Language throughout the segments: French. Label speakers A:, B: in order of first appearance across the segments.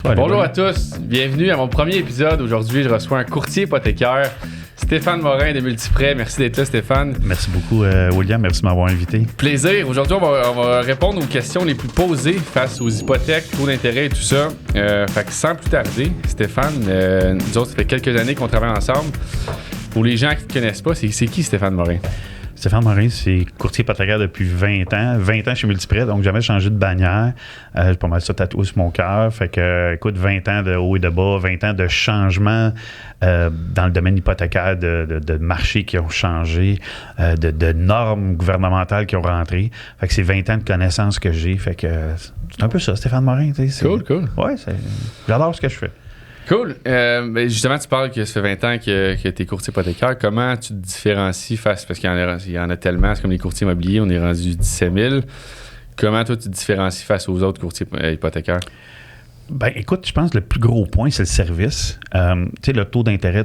A: Bonjour à tous, bienvenue à mon premier épisode. Aujourd'hui, je reçois un courtier hypothécaire, Stéphane Morin de Multiprêt. Merci d'être là, Stéphane.
B: Merci beaucoup, William. Merci de m'avoir invité.
A: Plaisir. Aujourd'hui, on va répondre aux questions les plus posées face aux hypothèques, taux d'intérêt et tout ça. Fait que sans plus tarder, Stéphane, nous autres, ça fait quelques années qu'on travaille ensemble. Pour les gens qui ne te connaissent pas, c'est qui Stéphane Morin?
B: Stéphane Morin, c'est courtier hypothécaire depuis 20 ans. 20 ans chez Multiprêt, donc jamais changé de bannière. J'ai pas mal ça tatoué sur mon cœur. Fait que, écoute, 20 ans de haut et de bas, 20 ans de changement dans le domaine hypothécaire, de marchés qui ont changé, de normes gouvernementales qui ont rentré. Fait que c'est 20 ans de connaissances que j'ai. Fait que c'est un peu ça, Stéphane Morin.
A: Cool.
B: Ouais, j'adore ce que je fais.
A: Cool. Ben justement, tu parles que ça fait 20 ans que tu es courtier hypothécaire. Comment tu te différencies parce qu'il y en a tellement, c'est comme les courtiers immobiliers, on est rendu 17 000. Comment toi, tu te différencies face aux autres courtiers hypothécaires?
B: Ben, écoute, je pense que le plus gros point, c'est le service. Tu sais, le taux d'intérêt,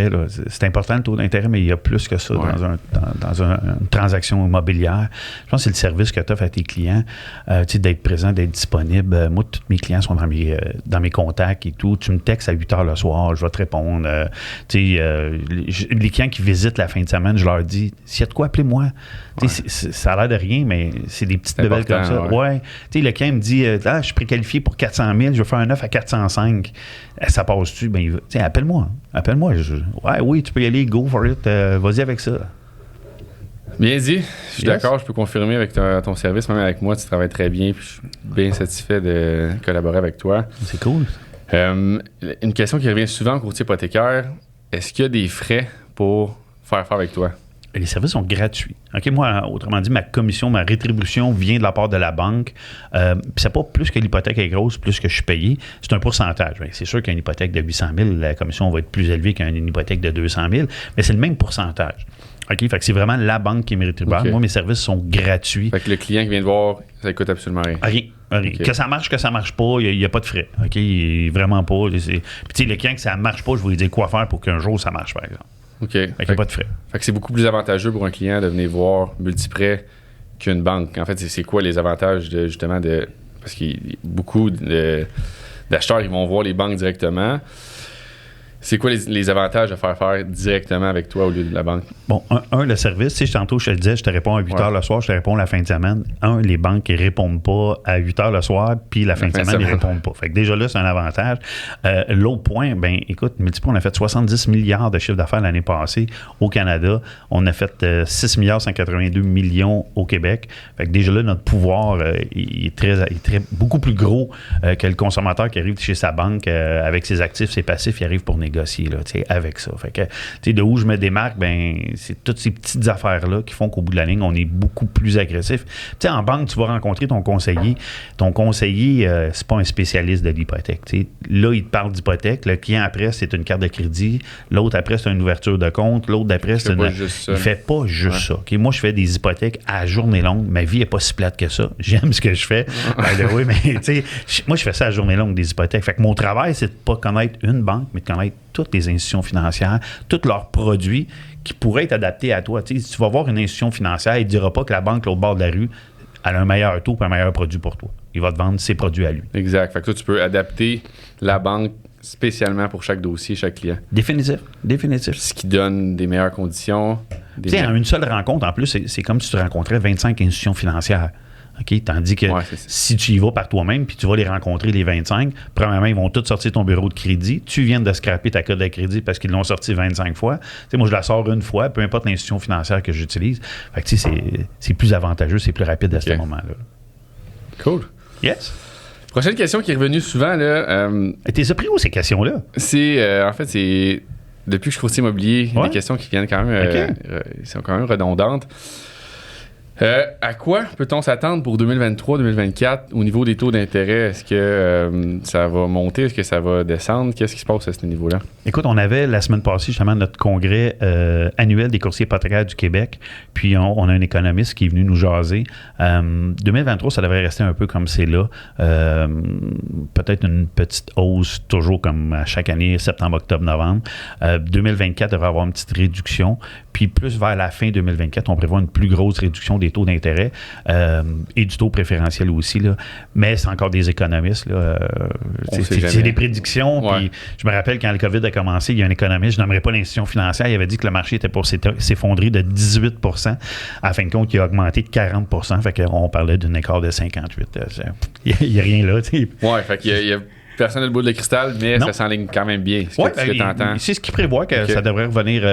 B: là, c'est important le taux d'intérêt, mais il y a plus que ça dans une transaction immobilière. Je pense que c'est le service que tu offres à tes clients, tu sais, d'être présent, d'être disponible. Moi, tous mes clients sont dans mes contacts et tout. Tu me textes à 8 heures le soir, je vais te répondre. Tu sais, les clients qui visitent la fin de semaine, je leur dis, s'il y a de quoi, appelez-moi. Ouais. Ça a l'air de rien, mais c'est des petites bébelles comme ça. Ouais. Tu sais, le client me dit, je suis préqualifié pour 400 000, je veux faire un offre à 405. Ça passe-tu? Ben, appelle-moi. Oui, tu peux y aller, go for it. Vas-y avec ça.
A: Bien dit. Je suis d'accord, je peux confirmer avec ton service, même avec moi, tu travailles très bien. Puis je suis bien satisfait de collaborer avec toi.
B: C'est cool.
A: Une question qui revient souvent au courtier hypothécaire, est-ce qu'il y a des frais pour faire affaire avec toi?
B: Les services sont gratuits. OK, moi, autrement dit, ma commission, ma rétribution vient de la part de la banque. Puis c'est pas plus que l'hypothèque est grosse, plus que je suis payé. C'est un pourcentage. Bien, c'est sûr qu'une hypothèque de 800 000, la commission va être plus élevée qu'une hypothèque de 200 000, mais c'est le même pourcentage. OK, fait que c'est vraiment la banque qui est mes rétribuable. Okay. Moi, mes services sont gratuits.
A: Fait que le client qui vient de voir, ça coûte absolument rien.
B: Rien. Okay. Que ça marche pas, il n'y a pas de frais. OK, vraiment pas. Puis tu sais, le client que ça marche pas, je vais lui dire quoi faire pour qu'un jour ça marche, par exemple.
A: OK.
B: Fait qu'il n'y a pas de frais.
A: Fait que c'est beaucoup plus avantageux pour un client de venir voir Multiprêt qu'une banque. En fait, c'est quoi les avantages justement de. Parce qu'il y a beaucoup d'acheteurs qui vont voir les banques directement. C'est quoi les avantages de faire directement avec toi au lieu de la banque?
B: Bon, le service, tu sais, tantôt, je te le disais, je te réponds à 8 heures le soir, je te réponds la fin de semaine. Les banques ne répondent pas à 8 heures le soir, puis la fin de semaine, ils ne répondent pas. Fait que déjà là, c'est un avantage. L'autre point, ben écoute, Multiprêt, on a fait 70 milliards de chiffre d'affaires l'année passée au Canada. On a fait 6 milliards 182 millions au Québec. Fait que déjà là, notre pouvoir il est beaucoup plus gros que le consommateur qui arrive chez sa banque avec ses actifs, ses passifs, il arrive pour négocier là, avec ça. Fait que, de où je me démarque, ben c'est toutes ces petites affaires-là qui font qu'au bout de la ligne, on est beaucoup plus agressif. T'sais, en banque, tu vas rencontrer ton conseiller. Ton conseiller, c'est pas un spécialiste de l'hypothèque. T'sais. Là, il te parle d'hypothèque. Le client, après, c'est une carte de crédit. L'autre, après, c'est une ouverture de compte. L'autre, d'après, c'est une... Il fait pas juste ça. Okay? Moi, je fais des hypothèques à journée longue. Ma vie n'est pas si plate que ça. J'aime ce que je fais. Oui, mais moi, je fais ça à journée longue, des hypothèques. Fait que mon travail, c'est de pas connaître une banque, mais de connaître toutes les institutions financières, tous leurs produits qui pourraient être adaptés à toi. Tu sais, si tu vas voir une institution financière, il ne dira pas que la banque, l'autre bord de la rue, elle a un meilleur taux et un meilleur produit pour toi. Il va te vendre ses produits à lui.
A: Exact. Fait que toi, tu peux adapter la banque spécialement pour chaque dossier, chaque client.
B: Définitif.
A: Ce qui donne des meilleures conditions.
B: Tu sais, en une seule rencontre, en plus, c'est comme si tu rencontrais 25 institutions financières. OK? Tandis que si tu y vas par toi-même puis tu vas les rencontrer les 25, premièrement, ils vont tous sortir ton bureau de crédit. Tu viens de scraper ta carte de crédit parce qu'ils l'ont sorti 25 fois. T'sais, moi, je la sors une fois, peu importe l'institution financière que j'utilise. Fait que c'est plus avantageux, c'est plus rapide à ce moment-là.
A: Cool.
B: Yes.
A: Prochaine question qui est revenue souvent. Là,
B: t'es pris où ces questions-là?
A: En fait, c'est depuis que je suis courtier immobilier, des questions qui viennent quand même, sont quand même redondantes. À quoi peut-on s'attendre pour 2023-2024 au niveau des taux d'intérêt? Est-ce que ça va monter? Est-ce que ça va descendre? Qu'est-ce qui se passe à ce niveau-là?
B: Écoute, on avait la semaine passée justement notre congrès annuel des courtiers hypothécaires du Québec. Puis on a un économiste qui est venu nous jaser. 2023, ça devrait rester un peu comme c'est là. Peut-être une petite hausse, toujours comme à chaque année, septembre, octobre, novembre. 2024 devrait avoir une petite réduction. Puis plus vers la fin 2024, on prévoit une plus grosse réduction des taux d'intérêt et du taux préférentiel aussi. Là. Mais c'est encore des économistes. Là. C'est des prédictions. Puis je me rappelle quand le COVID a commencé, il y a un économiste, je n'aimerais pas l'institution financière, il avait dit que le marché était pour s'effondrer de 18 %. À fin de compte, il a augmenté de 40 %. Fait qu'on parlait d'un écart de 58 %. Il n'y a rien là.
A: Oui, fait qu'il y a personne n'a le bout de cristal, mais ça s'enligne quand même bien.
B: C'est ce qui prévoit que ça devrait revenir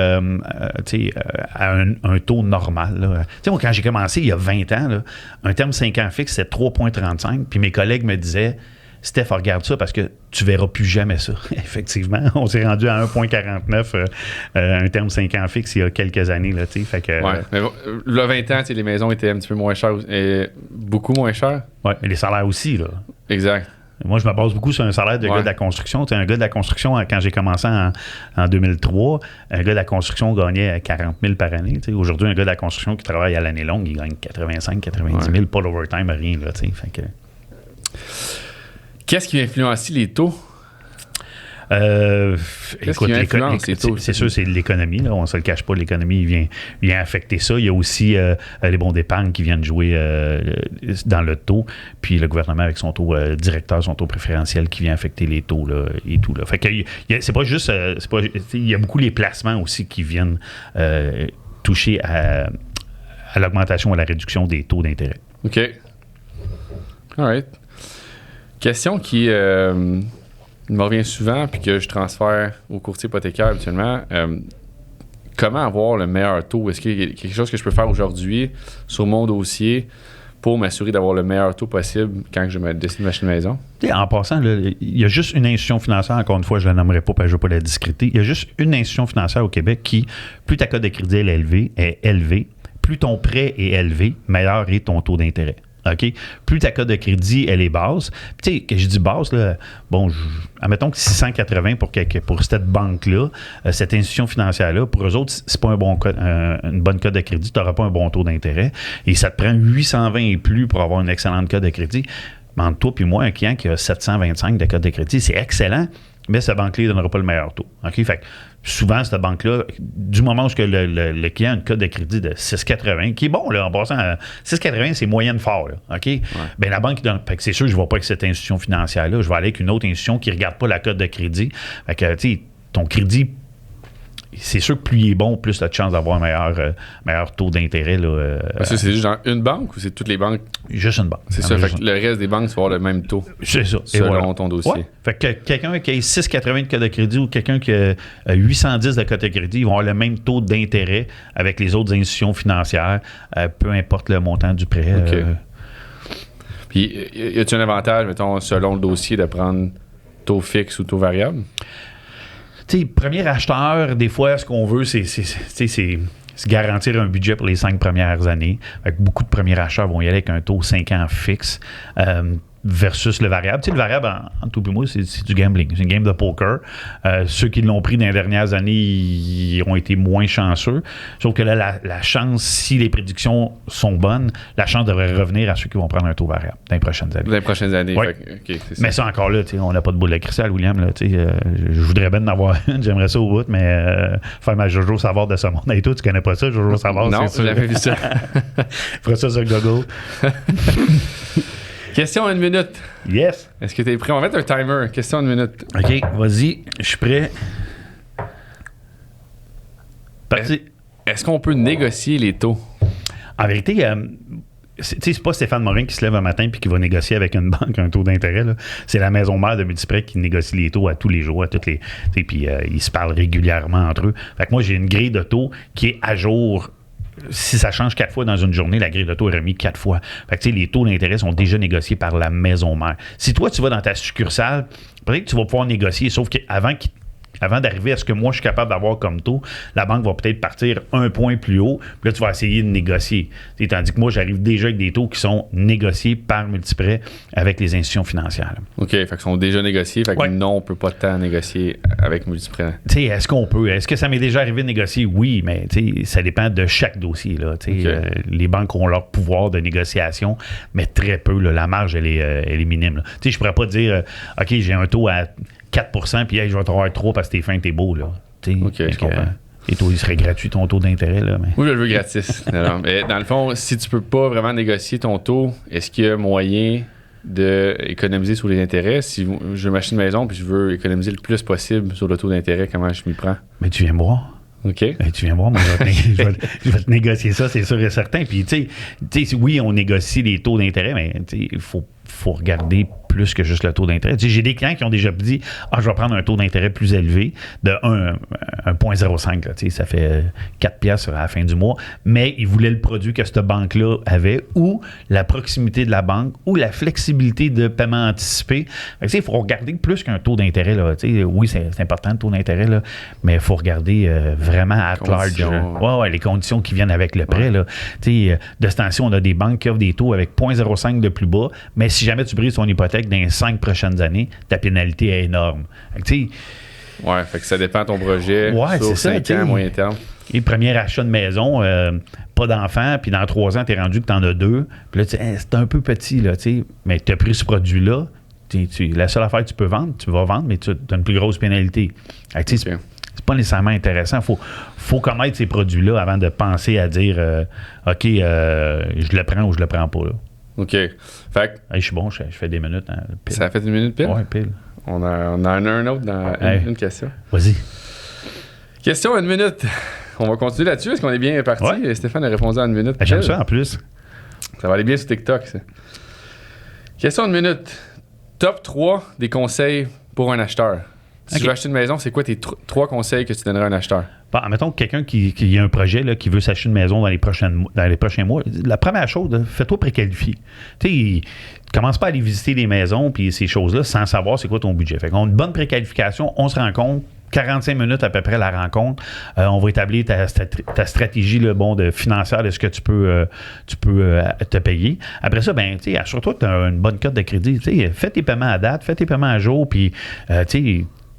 B: à un taux normal. Moi, quand j'ai commencé il y a 20 ans, là, un terme 5 ans fixe, c'était 3,35. Puis mes collègues me disaient, Steph, regarde ça parce que tu verras plus jamais ça. Effectivement, on s'est rendu à 1,49 un terme 5 ans fixe il y a quelques années. Là, fait que,
A: mais là, 20 ans, les maisons étaient un petit peu moins chères, beaucoup moins chères.
B: Oui, mais les salaires aussi. Là.
A: Exact.
B: Moi, je me base beaucoup sur un salaire de gars de la construction. Un gars de la construction, quand j'ai commencé en 2003, un gars de la construction gagnait 40 000 par année. Aujourd'hui, un gars de la construction qui travaille à l'année longue, il gagne 85 90 000, pas l'overtime, rien. Là, fait que...
A: Qu'est-ce qui influencie les taux?
B: Écoute, c'est sûr, c'est l'économie. Là, on ne se le cache pas, l'économie vient affecter ça. Il y a aussi les bons d'épargne qui viennent jouer dans le taux. Puis le gouvernement avec son taux directeur, son taux préférentiel qui vient affecter les taux là, et tout. Là. Fait que c'est pas juste... il y a beaucoup les placements aussi qui viennent toucher à l'augmentation ou à la réduction des taux d'intérêt.
A: OK. All right. Question qui... il me revient souvent, puis que je transfère au courtier hypothécaire habituellement. Comment avoir le meilleur taux? Est-ce qu'il y a quelque chose que je peux faire aujourd'hui sur mon dossier pour m'assurer d'avoir le meilleur taux possible quand je décide de m'acheter une maison?
B: En passant, il y a juste une institution financière, encore une fois, je ne la nommerai pas parce que je ne veux pas la discréditer. Il y a juste une institution financière au Québec qui, plus ta cote de crédit est élevée, plus ton prêt est élevé, meilleur est ton taux d'intérêt. OK? Plus ta cote de crédit, elle est basse. Tu sais, que je dis basse, là, admettons que 680 pour cette banque-là, cette institution financière-là, pour eux autres, c'est pas une bonne cote de crédit, tu n'auras pas un bon taux d'intérêt. Et ça te prend 820 et plus pour avoir une excellente cote de crédit. Mais entre toi et moi, un client qui a 725 de cote de crédit, c'est excellent, mais cette banque-là ne donnera pas le meilleur taux. OK? Fait que souvent, cette banque-là, du moment où le client a une cote de crédit de 6,80, qui est bon, là, en passant à 6,80, c'est moyenne fort, là, OK? Ouais. Bien, la banque, fait que c'est sûr, je ne vais pas avec cette institution financière-là, je vais aller avec une autre institution qui ne regarde pas la cote de crédit. Fait que, tu sais, ton crédit, c'est sûr que plus il est bon, plus tu as de chance d'avoir un meilleur taux d'intérêt. Là,
A: c'est juste genre une banque ou c'est toutes les banques?
B: Juste une banque.
A: C'est ça, fait que le reste des banques, tu vas avoir le même taux.
B: C'est ça.
A: Selon ton dossier.
B: Ouais. Fait que quelqu'un qui a 6,80 de cote de crédit ou quelqu'un qui a 810 de cote de crédit, ils vont avoir le même taux d'intérêt avec les autres institutions financières, peu importe le montant du prêt.
A: OK. Puis, y a-t-il un avantage, mettons, selon le dossier, de prendre taux fixe ou taux variable?
B: Tu sais, premier acheteur, des fois, ce qu'on veut, c'est garantir un budget pour les 5 premières années. Fait que beaucoup de premiers acheteurs vont y aller avec un taux 5 ans fixe versus le variable. Tu sais, le variable, en tout et moi, c'est du gambling. C'est une game de poker. Ceux qui l'ont pris dans les dernières années, ils ont été moins chanceux. Sauf que là, la chance, si les prédictions sont bonnes, la chance devrait revenir à ceux qui vont prendre un taux variable dans les prochaines années.
A: Dans les prochaines années.
B: Ouais.
A: C'est ça.
B: Mais ça, encore là, on n'a pas de boule de cristal, William. Là, je voudrais bien en avoir une. J'aimerais ça au bout, mais faire ma Jojo Savard de ce monde et tout, tu connais pas ça, Jojo Savard?
A: Non, j'ai jamais vu ça.
B: Ferai ça sur Google.
A: Question en 1 minute.
B: Yes.
A: Est-ce que tu es prêt? On va mettre un timer. Question en 1 minute.
B: OK, vas-y. Je suis prêt. Parti.
A: Est-ce qu'on peut négocier les taux?
B: En vérité, c'est pas Stéphane Morin qui se lève un matin et qui va négocier avec une banque un taux d'intérêt. Là. C'est la maison mère de Multiprêt qui négocie les taux à tous les jours, puis ils se parlent régulièrement entre eux. Fait que moi, j'ai une grille de taux qui est à jour. Si ça change 4 fois dans une journée, la grille de taux est remise 4 fois. Fait que, les taux d'intérêt sont déjà négociés par la maison mère. Si toi, tu vas dans ta succursale, peut-être que tu vas pouvoir négocier, sauf qu'avant d'arriver à ce que moi, je suis capable d'avoir comme taux, la banque va peut-être partir un point plus haut, puis là, tu vas essayer de négocier. Tandis que moi, j'arrive déjà avec des taux qui sont négociés par Multiprêt avec les institutions financières.
A: OK, fait qu'ils sont déjà négociés, fait que non, on ne peut pas tant négocier avec Multiprêt.
B: Est-ce qu'on peut? Est-ce que ça m'est déjà arrivé de négocier? Oui, mais ça dépend de chaque dossier. Là, okay. Les banques ont leur pouvoir de négociation, mais très peu. Là, la marge, elle est minime. Je ne pourrais pas dire, OK, j'ai un taux à 4 puis hey, je vais te avoir 3 parce que t'es fin, t'es beau. Là.
A: OK, je comprends.
B: Et toi, il serait gratuit ton taux d'intérêt, là. Mais...
A: Oui, je le veux gratis. Alors, mais dans le fond, si tu peux pas vraiment négocier ton taux, est-ce qu'il y a moyen d'économiser sur les intérêts? Si je veux m'acheter une maison puis je veux économiser le plus possible sur le taux d'intérêt, comment je m'y prends?
B: Mais tu viens me voir.
A: OK.
B: Tu viens me voir, moi, je vais te négocier ça, c'est sûr et certain. Puis, tu sais, oui, on négocie les taux d'intérêt, mais il faut regarder plus que juste le taux d'intérêt. Tu sais, j'ai des clients qui ont déjà dit « Ah, je vais prendre un taux d'intérêt plus élevé de 1,05. » Tu sais, ça fait 4 piastres à la fin du mois. Mais ils voulaient le produit que cette banque-là avait ou la proximité de la banque ou la flexibilité de paiement anticipé. Tu sais, il faut regarder plus qu'un taux d'intérêt. Là. Tu sais, oui, c'est important le taux d'intérêt, là, mais il faut regarder vraiment à large. Ouais, les conditions qui viennent avec le prêt. Là. Tu sais, de ce temps-ci, on a des banques qui offrent des taux avec 0,05 de plus bas, mais si jamais tu brises ton hypothèque dans les 5 prochaines années, ta pénalité est énorme. Fait
A: que ça dépend de ton projet sur 5 ans, moyen terme.
B: Et premier achat de maison, pas d'enfant, puis dans 3 ans, tu es rendu que tu en as 2. Puis là, c'est un peu petit, là, mais tu as pris ce produit-là. La seule affaire que tu peux vendre, tu vas vendre, mais tu as une plus grosse pénalité. C'est pas nécessairement intéressant. Il faut connaître ces produits-là avant de penser à dire OK, je le prends ou je le prends pas. Là.
A: OK. Fait que,
B: je suis bon, je fais des minutes. Hein,
A: ça a fait une minute pile?
B: Oui, pile.
A: On en a un autre dans une question.
B: Vas-y.
A: Question à une minute. On va continuer là-dessus. Est-ce qu'on est bien parti? Ouais. Stéphane a répondu en une minute.
B: J'aime ça en plus.
A: Ça va aller bien sur TikTok, ça. Question à une minute. Top 3 des conseils pour un acheteur. Si tu veux acheter une maison, c'est quoi tes 3 conseils que tu donnerais à un acheteur?
B: Bon, mettons quelqu'un qui a un projet, là, qui veut s'acheter une maison dans les prochains mois. La première chose, là, fais-toi préqualifier. Tu sais, commence pas à aller visiter des maisons puis ces choses-là sans savoir c'est quoi ton budget. Fait qu'on a une bonne préqualification, on se rencontre. 45 minutes à peu près la rencontre. On va établir ta stratégie de financière de ce que tu peux te payer. Après ça, assure-toi que tu as une bonne cote de crédit. Fais tes paiements à date, fais tes paiements à jour, puis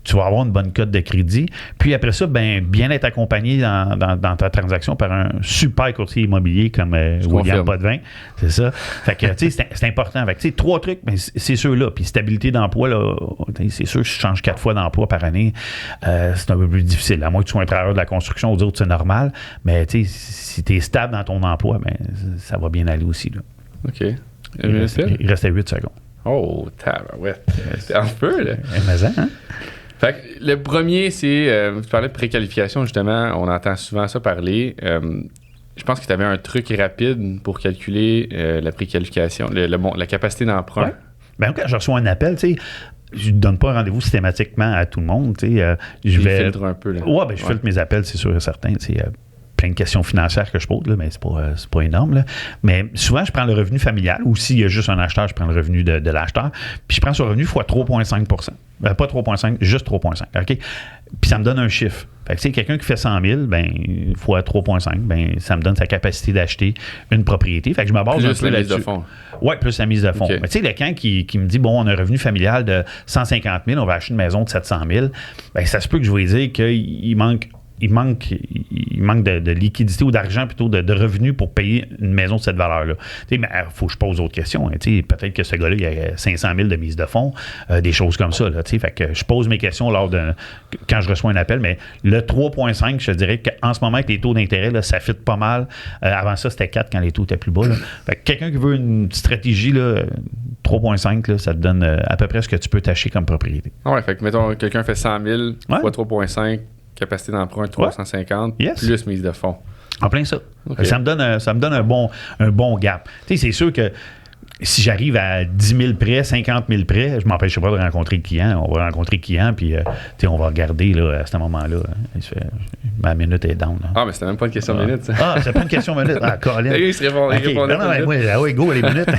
B: tu vas avoir une bonne cote de crédit. Puis après ça, bien être accompagné dans ta transaction par un super courtier immobilier comme William Potvin. C'est ça. Fait que, c'est important. Fait que, 3 trucs, c'est ceux-là. Puis stabilité d'emploi, là, c'est sûr que si tu changes 4 fois d'emploi par année, c'est un peu plus difficile. À moins que tu sois un travailleur de la construction, ou dire que c'est normal. Mais si tu es stable dans ton emploi, ça va bien aller aussi. Là.
A: OK.
B: Il restait 8 secondes.
A: Oh, tabarouette. C'est un peu, là.
B: Hein?
A: Fait que le premier, c'est, tu parlais de préqualification, justement, on entend souvent ça parler. Je pense que tu avais un truc rapide pour calculer la préqualification, la capacité d'emprunt.
B: Ouais. Quand je reçois un appel, tu sais, je ne donne pas un rendez-vous systématiquement à tout le monde. Tu sais, je
A: filtre un peu. Là.
B: Je filtre mes appels, c'est sûr et certain. Tu sais, plein de questions financières que je pose, là, mais c'est pas énorme. Là. Mais souvent, je prends le revenu familial, ou s'il y a juste un acheteur, je prends le revenu de l'acheteur, puis je prends son revenu fois 3,5 pas 3,5, juste 3,5. OK? Puis ça me donne un chiffre. Fait que, quelqu'un qui fait 100 000, fois 3,5, ça me donne sa capacité d'acheter une propriété. Fait que je me base
A: plus
B: un peu
A: la
B: là-dessus.
A: Mise de fonds.
B: Oui, plus la mise de fonds. Okay. Mais tu sais, quelqu'un qui me dit, bon, on a un revenu familial de 150 000, on va acheter une maison de 700 000, ça se peut que je vais dire qu'il manque de liquidité ou d'argent, plutôt de revenus pour payer une maison de cette valeur-là. Mais il faut que je pose d'autres questions. Hein, peut-être que ce gars-là, il a 500 000 de mise de fonds, des choses comme ça. Là, fait que je pose mes questions quand je reçois un appel, mais le 3,5, je te dirais qu'en ce moment, avec les taux d'intérêt, là, ça fit pas mal. Avant ça, c'était 4 quand les taux étaient plus bas. Là. Fait que quelqu'un qui veut une stratégie, là, 3,5, là, ça te donne à peu près ce que tu peux t'acheter comme propriété.
A: Ouais, fait que mettons, quelqu'un fait 100 000 fois 3,5, capacité d'emprunt 350, plus mise de fonds.
B: En plein ça.
A: Okay.
B: Ça me donne un bon gap. Tu sais, c'est sûr que si j'arrive à 10 000 prêts, 50 000 prêts, je ne m'empêche pas de rencontrer le client. On va rencontrer le client, puis on va regarder là, à ce moment-là. Hein. Ma minute est down. Là.
A: Ah, mais c'était même pas une question de minute, ça.
B: Ah, c'est pas une question de minute. Ah, Colin.
A: Il se répondait.
B: Oui, go, les minutes.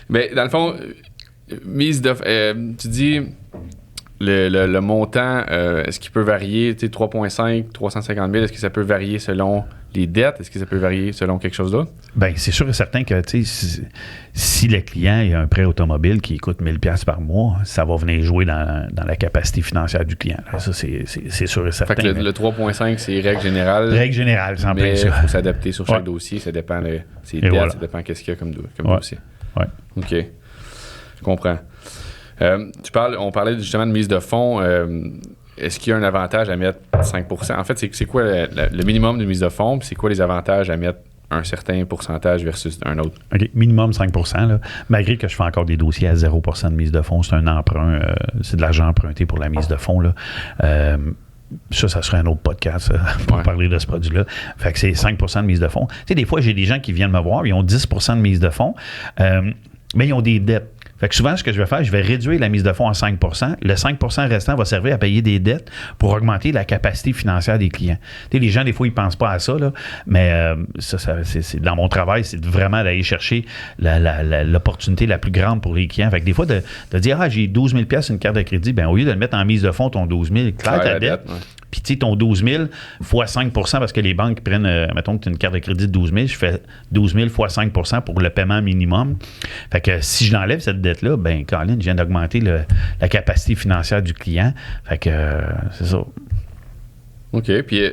A: Mais dans le fond, mise de... tu dis... Le montant, est-ce qu'il peut varier, 3,5, 350 000, est-ce que ça peut varier selon les dettes? Est-ce que ça peut varier selon quelque chose d'autre?
B: C'est sûr et certain que si le client a un prêt automobile qui coûte 1 000 $ par mois, ça va venir jouer dans la capacité financière du client. Là. Ça, c'est sûr et certain.
A: Fait que le 3,5, c'est règle générale.
B: Règle générale, c'est en plein ça.
A: Il faut s'adapter sur chaque dossier. Ça dépend de ses dettes, ça dépend de ce qu'il y a comme dossier.
B: Oui.
A: OK. Je comprends. On parlait justement de mise de fonds. est-ce qu'il y a un avantage à mettre 5%? En fait, c'est quoi le minimum de mise de fonds? Puis c'est quoi les avantages à mettre un certain pourcentage versus un autre?
B: OK, minimum 5%. Là. Malgré que je fais encore des dossiers à 0% de mise de fonds, c'est un emprunt, c'est de l'argent emprunté pour la mise de fonds. Là. Ça serait un autre podcast pour parler de ce produit-là. Fait que c'est 5% de mise de fonds. Tu sais, des fois, j'ai des gens qui viennent me voir, ils ont 10% de mise de fonds, mais ils ont des dettes. Fait que souvent, ce que je vais faire, je vais réduire la mise de fonds à 5%. Le 5% restant va servir à payer des dettes pour augmenter la capacité financière des clients. Tu sais, les gens, des fois, ils ne pensent pas à ça, là, mais c'est dans mon travail, c'est vraiment d'aller chercher l'opportunité la plus grande pour les clients. Fait que des fois, de dire, j'ai 12 000 $ une carte de crédit, bien, au lieu de le mettre en mise de fonds, ton 12 000, claire ta dette. Puis, tu sais, ton 12 000 fois 5%, parce que les banques prennent, mettons que tu as une carte de crédit de 12 000, je fais 12 000 fois 5% pour le paiement minimum. Fait que si je l'enlève, cette dette-là, ben Colin, je viens d'augmenter la capacité financière du client. Fait que c'est ça.
A: OK. Puis,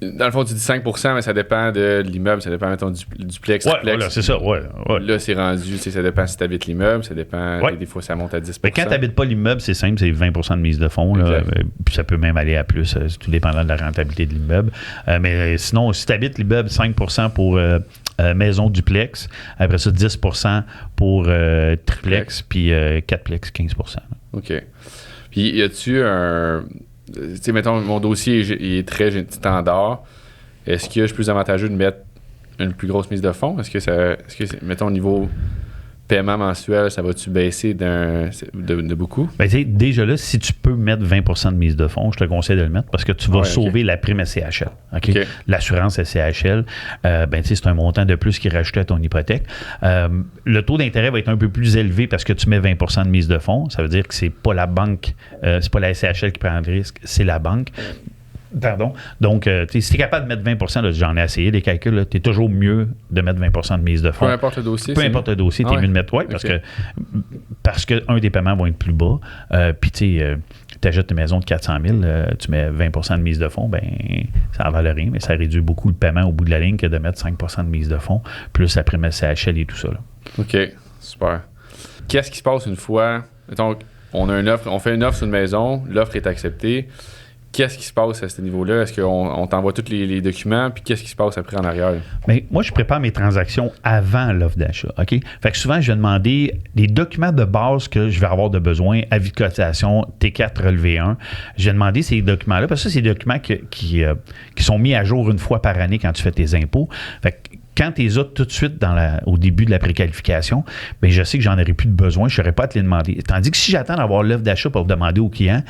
A: dans le fond, tu dis 5%, mais ça dépend de l'immeuble, ça dépend, mettons, du duplex.
B: Ouais, voilà, c'est ça. Ouais.
A: Là, c'est rendu, ça dépend si tu habites l'immeuble, ça dépend, des fois, ça monte à 10%.
B: Mais quand tu n'habites pas l'immeuble, c'est simple, c'est 20% de mise de fonds. Là, puis ça peut même aller à plus, tout dépendant de la rentabilité de l'immeuble. Mais sinon, si tu habites l'immeuble, 5% pour maison duplex, après ça, 10% pour triplex, puis 4plex, 15%.
A: OK. Puis, y a-tu un... Tu sais, mettons, mon dossier il est très standard. Est-ce que je suis plus avantageux de mettre une plus grosse mise de fonds? Est-ce que mettons, au niveau paiement mensuel, ça va-tu baisser de beaucoup?
B: Bien, tu sais, déjà là, si tu peux mettre 20% de mise de fonds, je te conseille de le mettre parce que tu vas sauver la prime SCHL. Okay? L'assurance SCHL, ben, tu sais, c'est un montant de plus qui est rajouté à ton hypothèque. Le taux d'intérêt va être un peu plus élevé parce que tu mets 20% de mise de fonds. Ça veut dire que c'est pas la banque, c'est pas la SCHL qui prend le risque, c'est la banque. Pardon. Donc, si tu es capable de mettre 20%, là, j'en ai essayé les calculs, tu es toujours mieux de mettre 20% de mise de fonds.
A: Peu importe le dossier.
B: Peu importe le dossier, tu es mieux de mettre, parce que un des paiements vont être plus bas. Puis, tu achètes une maison de 400 000, tu mets 20% de mise de fonds, ben ça en valait rien, mais ça réduit beaucoup le paiement au bout de la ligne que de mettre 5% de mise de fonds, plus la prime SCHL et tout ça. Là.
A: OK, super. Qu'est-ce qui se passe une fois, mettons, on fait une offre sur une maison, l'offre est acceptée. Qu'est-ce qui se passe à ce niveau-là? Est-ce qu'on t'envoie tous les documents? Puis qu'est-ce qui se passe après en arrière?
B: Bien, moi, je prépare mes transactions avant l'offre d'achat. OK? Fait que souvent, je vais demander les documents de base que je vais avoir de besoin, avis de cotisation, T4 relevé 1. Je vais demander ces documents-là parce que ça, c'est des documents qui sont mis à jour une fois par année quand tu fais tes impôts. Fait que quand tu les as tout de suite au début de la préqualification, bien, je sais que j'en aurai plus de besoin, je ne saurais pas à te les demander. Tandis que si j'attends d'avoir l'offre d'achat pour demander au client,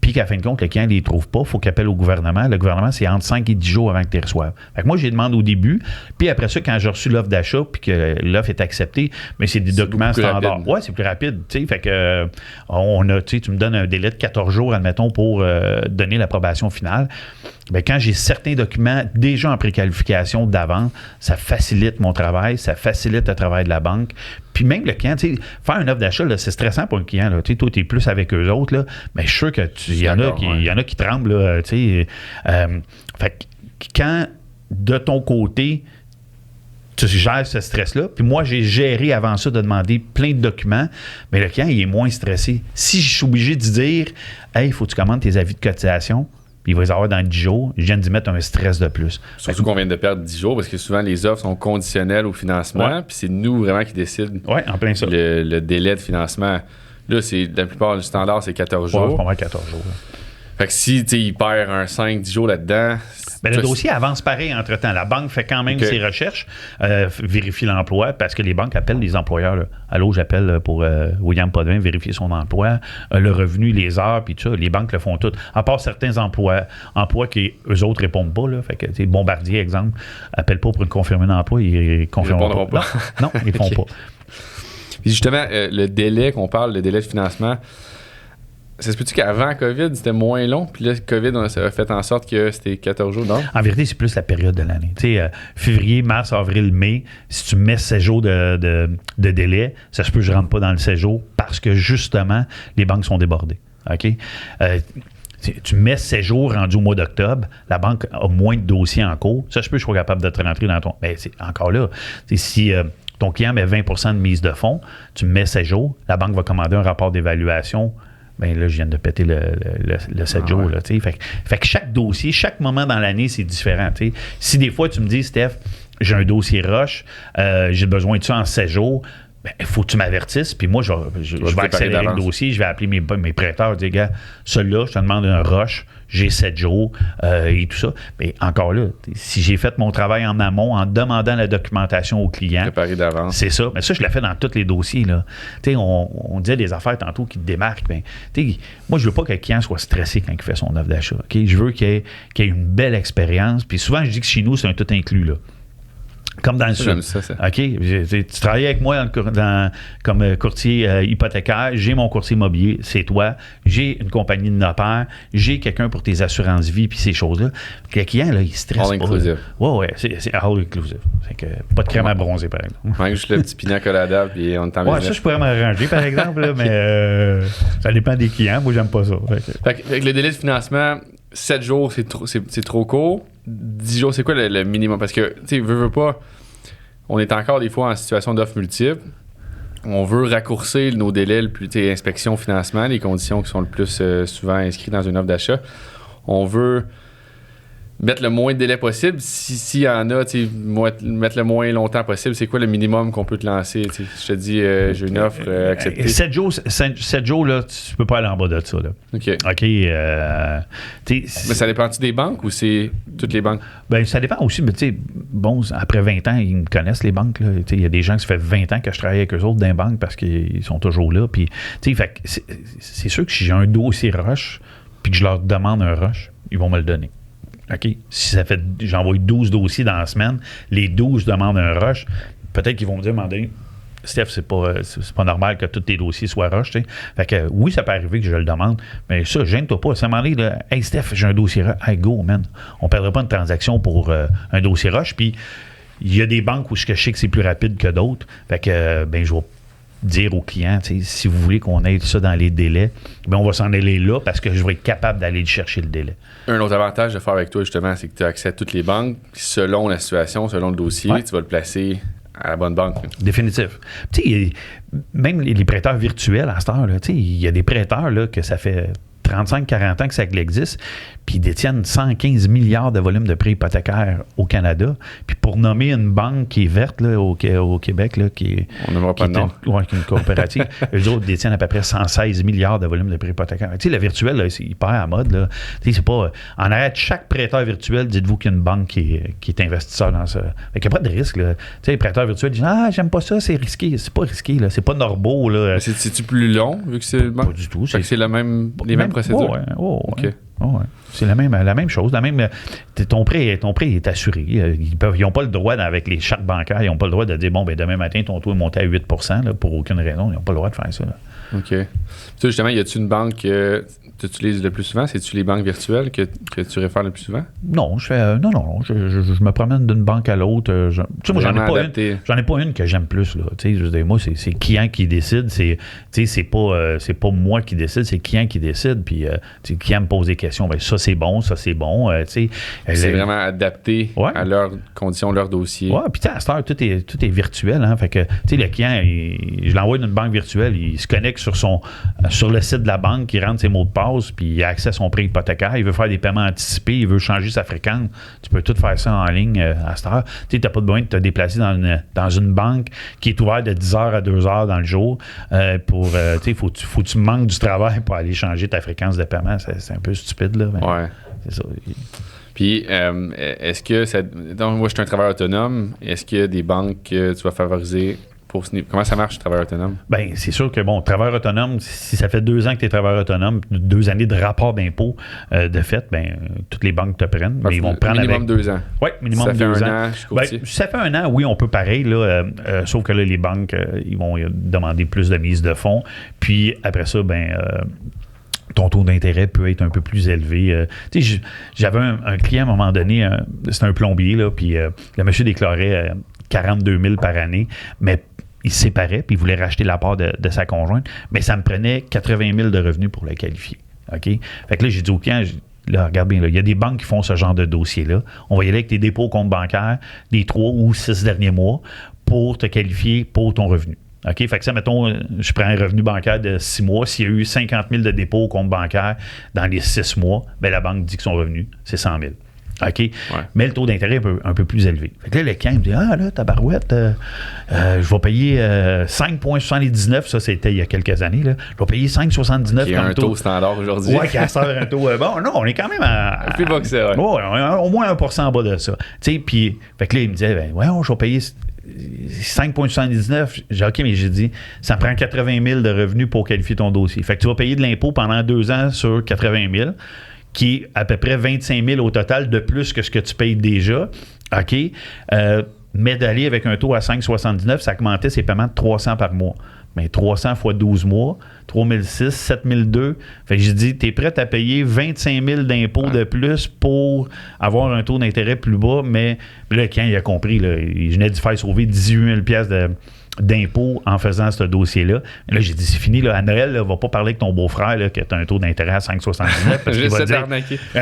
B: puis qu'à fin de compte, le client ne les trouve pas, il faut qu'il appelle au gouvernement. Le gouvernement, c'est entre 5 et 10 jours avant que tu les reçoives. Fait que moi, je les demande au début, puis après ça, quand j'ai reçu l'offre d'achat, puis que l'offre est acceptée, mais c'est des documents standards. Oui, c'est plus rapide. T'sais. Fait que tu me donnes un délai de 14 jours, admettons, pour donner l'approbation finale. Bien, quand j'ai certains documents déjà en préqualification d'avant, ça facilite mon travail, ça facilite le travail de la banque. Puis même le client, faire une offre d'achat, là, c'est stressant pour le client. Là. Toi, tu es plus avec eux autres, là, mais je suis sûr qu'il y en a qui tremblent. Là, fait que quand, de ton côté, tu gères ce stress-là. Puis moi, j'ai géré avant ça de demander plein de documents, mais le client, il est moins stressé. Si je suis obligé de dire « Hey, il faut que tu commandes tes avis de cotisation », puis il va les avoir dans 10 jours, je viens d'y mettre un stress de plus.
A: Surtout qu'on vient de perdre 10 jours, parce que souvent, les offres sont conditionnelles au financement, puis c'est nous vraiment qui décident
B: en plein ça.
A: Le délai de financement. Là, la plupart du standard, c'est 14 jours.
B: C'est pas mal 14 jours. Là.
A: Fait que si il perd un 5-10 jours là-dedans...
B: Ben, le dossier avance pareil entre-temps. La banque fait quand même ses recherches, vérifie l'emploi, parce que les banques appellent les employeurs. Là. Allô, j'appelle pour William Podvin, vérifier son emploi, le revenu, les heures, puis tout ça. Les banques le font tout. À part certains emplois qui, eux autres, répondent pas. Là. Fait que, Bombardier, exemple, appelle pas pour une confirmer d'emploi, ils confirmeront pas. Non, ils ne font pas.
A: Puis justement, le délai qu'on parle, le délai de financement, ça se peut-tu qu'avant COVID, c'était moins long, puis là, COVID, ça a fait en sorte que c'était 14 jours, non?
B: En vérité, c'est plus la période de l'année. Tu sais, février, mars, avril, mai, si tu mets 16 jours de délai, ça se peut que je ne rentre pas dans le 16 jours parce que, justement, les banques sont débordées. OK? Tu mets 16 jours rendus au mois d'octobre, la banque a moins de dossiers en cours. Ça se peut que je sois capable de te rentrer dans ton... Mais c'est encore là. Si ton client met 20% de mise de fonds, tu mets 16 jours, la banque va commander un rapport d'évaluation ben là, je viens de péter le 7 jours. Là, fait que chaque dossier, chaque moment dans l'année, c'est différent. T'sais. Si des fois, tu me dis, Steph, j'ai un dossier rush, j'ai besoin de ça en 7 jours, il faut que tu m'avertisses, puis moi, je vais accélérer le dossier, je vais appeler mes prêteurs, dire, gars, celui-là, je te demande un rush, j'ai 7 jours et tout ça. Mais encore là, si j'ai fait mon travail en amont en demandant la documentation au client,
A: préparé d'avance.
B: C'est ça. Mais ça, je l'ai fait dans tous les dossiers. Là. On disait des affaires tantôt qui te démarquent. Ben, moi, je veux pas que le client soit stressé quand il fait son offre d'achat. Okay? Je veux qu'il ait une belle expérience. Puis souvent, je dis que chez nous, c'est un tout inclus. Là. Comme dans le sud.
A: Ça.
B: OK. Tu travailles avec moi comme courtier hypothécaire. J'ai mon courtier immobilier, c'est toi. J'ai une compagnie de notaire. J'ai quelqu'un pour tes assurances vie puis ces choses-là. Le client, là, il stresse
A: all
B: pas.
A: Inclusive.
B: Oui, c'est all inclusive. Fait que pas de crème à bronzer, par exemple.
A: Manque juste le petit pina colada puis on t'en
B: ça, je pourrais m'arranger, par exemple, là, mais ça dépend des clients. Moi, j'aime pas ça.
A: Fait que le délai de financement, 7 jours, c'est trop court. 10 jours, c'est quoi le minimum? Parce que, tu sais, veux pas, on est encore des fois en situation d'offres multiples. On veut raccourcir nos délais, le plus, inspection, financement, les conditions qui sont le plus souvent inscrites dans une offre d'achat. On veut mettre le moins de délai possible. S'il y en a, mettre le moins longtemps possible, c'est quoi le minimum qu'on peut te lancer? Je te dis, j'ai une offre acceptée.
B: 7 jours, là, tu peux pas aller en bas de ça. Là.
A: OK. Mais ça dépend-tu des banques ou c'est toutes les banques?
B: Ben, ça dépend aussi. Mais bon, après 20 ans, ils me connaissent, les banques. Il y a des gens qui ça fait 20 ans que je travaille avec eux autres dans les banques parce qu'ils sont toujours là. Puis, fait, c'est sûr que si j'ai un dossier rush puis que je leur demande un rush, ils vont me le donner. OK? Si ça fait, j'envoie 12 dossiers dans la semaine, les 12 demandent un rush, peut-être qu'ils vont me dire, à un moment donné, Steph, c'est pas normal que tous tes dossiers soient rush, tu sais. Fait que oui, ça peut arriver que je le demande, mais ça, gêne-toi pas. Ça m'en est, là, hey Steph, j'ai un dossier rush. Hey, go, man. On perdra pas une transaction pour un dossier rush. Puis, il y a des banques où je sais que c'est plus rapide que d'autres. Fait que, je vais dire aux clients, si vous voulez qu'on aide ça dans les délais, on va s'en aller là parce que je vais être capable d'aller chercher le délai.
A: Un autre avantage de faire avec toi, justement, c'est que tu as accès à toutes les banques. Selon la situation, selon le dossier, tu vas le placer à la bonne banque.
B: Définitif. Même les prêteurs virtuels à cette heure, il y a des prêteurs là, que ça fait 35-40 ans que ça existe, puis ils détiennent 115 milliards de volume de prêts hypothécaires au Canada. Puis pour nommer une banque qui est verte là, au Québec, là,
A: on n'aimera pas de nom.
B: Qui est une coopérative, eux autres détiennent à peu près 116 milliards de volume de prêts hypothécaires. Le virtuel, là, c'est hyper à mode. Là. C'est pas, en arrière de chaque prêteur virtuel, dites-vous qu'il y a une banque qui est investisseur dans ça. Fait qu'il n'y a pas de risque. Là. Les prêteurs virtuels disent « Ah, j'aime pas ça, c'est risqué. » C'est pas risqué. Là. C'est pas normal. Là.
A: C'est-tu plus long vu que c'est le banque?
B: Pas du tout.
A: C'est les mêmes procédures?
B: Ouais. C'est la même chose. Ton prêt est assuré. Ils n'ont pas le droit, avec les chartes bancaires, ils n'ont pas le droit de dire demain matin, ton taux est monté à 8% là, pour aucune raison. Ils n'ont pas le droit de faire ça. Là.
A: OK. Ça, justement, y a-tu une banque que tu utilises le plus souvent? C'est-tu les banques virtuelles que tu réfères le plus souvent?
B: Non, je me promène d'une banque à l'autre. Moi, j'en ai pas une que j'aime plus. Là. Moi, c'est le client qui décide. C'est pas moi qui décide, c'est le client qui décide. Puis le client me pose des questions. Ben, ça, c'est bon. C'est
A: vraiment adapté à leurs conditions, leur dossier.
B: Oui, puis à cette heure, tout est virtuel. Hein, fait que le client, je l'envoie dans une banque virtuelle, il se connecte sur le site de la banque, il rentre ses mots de passe, puis il a accès à son prêt hypothécaire, il veut faire des paiements anticipés, il veut changer sa fréquence. Tu peux tout faire ça en ligne à cette heure. Tu n'as pas besoin de te déplacer dans une banque qui est ouverte de 10h à 2h dans le jour faut que tu manques du travail pour aller changer ta fréquence de paiement. C'est un peu stupide, là.
A: Ouais.
B: C'est ça.
A: Puis, est-ce que donc, moi, je suis un travailleur autonome. Est-ce qu'il y a des banques que tu vas favoriser? Comment ça marche, le travailleur autonome?
B: Bien, c'est sûr que, travailleur autonome, si ça fait 2 ans que tu es travailleur autonome, 2 années de rapport d'impôt de fait, toutes les banques te prennent. Mais ils vont te prendre
A: minimum 2 ans.
B: Oui, minimum 2 ans.
A: Ça fait un an, je suis courtier.
B: Si ça fait un an, oui, on peut pareil, là, sauf que là, les banques, ils vont demander plus de mise de fonds. Puis après ça, ton taux d'intérêt peut être un peu plus élevé. J'avais un client à un moment donné, c'était un plombier, là, puis le monsieur déclarait 42 000 par année, mais il se séparait, puis il voulait racheter la part de sa conjointe, mais ça me prenait 80 000 de revenus pour le qualifier. OK? Fait que là, j'ai dit au client, là, regarde bien, il y a des banques qui font ce genre de dossier-là. On va y aller avec tes dépôts au compte bancaire des 3 ou 6 derniers mois pour te qualifier pour ton revenu. OK? Fait que ça, mettons, je prends un revenu bancaire de 6 mois. S'il y a eu 50 000 de dépôt au compte bancaire dans les 6 mois, bien, la banque dit que son revenu, c'est 100 000. OK? Ouais. Mais le taux d'intérêt est un peu plus élevé. Fait que là, le client me dit, ah là, tabarouette, je vais payer 5,79, ça c'était il y a quelques années, là. Je vais payer 5,79
A: comme un taux standard aujourd'hui.
B: Ouais, qui a un tôt. Bon, non, on est quand même à
A: plus bas que ça, ouais.
B: Au moins 1% en bas de ça. Tu sais, puis, fait que là, il me disait, ouais, je vais payer 5,79. J'ai OK, mais j'ai dit, ça prend 80 000 de revenus pour qualifier ton dossier. Fait que tu vas payer de l'impôt pendant 2 ans sur 80 000, qui est à peu près 25 000 au total de plus que ce que tu payes déjà. OK? Mais d'aller avec un taux à 5,79, ça augmentait ses paiements de 300 par mois. Mais 300 fois 12 mois, 3 600, 7 200. Fait que j'ai dit, t'es prêt à payer 25 000 d'impôts de plus pour avoir un taux d'intérêt plus bas, mais là, quand il a compris, là, il venait de faire sauver 18 000 d'impôts en faisant ce dossier-là. Là, j'ai dit, c'est fini, là, à Noël, là, va pas parler avec ton beau-frère là, que tu as un taux d'intérêt à 5,79 parce qu'il va dire...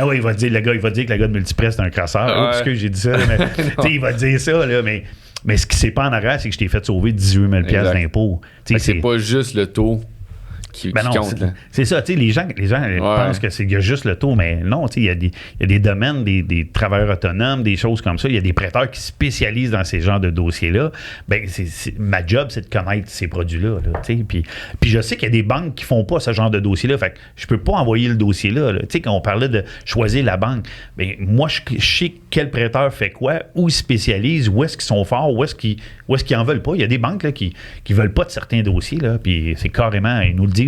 B: oui, il va dire que le gars de Multipress c'est un crasseur. Parce que j'ai dit ça, mais il va dire ça, là, mais ce qui s'est pas en arrière, c'est que je t'ai fait sauver 18 000 d'impôts.
A: C'est pas juste le taux qui compte.
B: C'est ça, tu sais, les gens pensent qu'il y a juste le taux, mais non, tu sais, il y a des domaines, des travailleurs autonomes, des choses comme ça. Il y a des prêteurs qui spécialisent dans ces genres de dossiers-là. Ben, ma job, c'est de connaître ces produits-là, tu sais. Puis je sais qu'il y a des banques qui font pas ce genre de dossier-là. Fait que je peux pas envoyer le dossier-là. Tu sais, quand on parlait de choisir la banque, ben, moi, je sais quel prêteur fait quoi, où ils spécialisent, où est-ce qu'ils sont forts, où est-ce qu'ils en veulent pas. Il y a des banques là, qui veulent pas de certains dossiers, là, puis c'est carrément, ils nous le disent,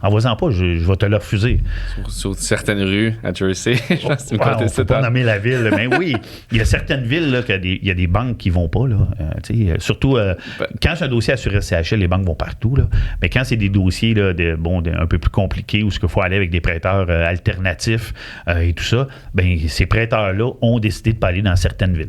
B: envoie-en pas, je vais te le refuser.
A: Sur certaines rues à Jersey, je pense que tu me
B: on ne peut pas nommer la ville, mais oui, il y a certaines villes, là, il y a des banques qui vont pas, là, surtout, quand c'est un dossier assuré CHL, les banques vont partout, là, mais quand c'est des dossiers là, un peu plus compliqués, où il faut aller avec des prêteurs alternatifs et tout ça, ben ces prêteurs-là ont décidé de pas aller dans certaines villes.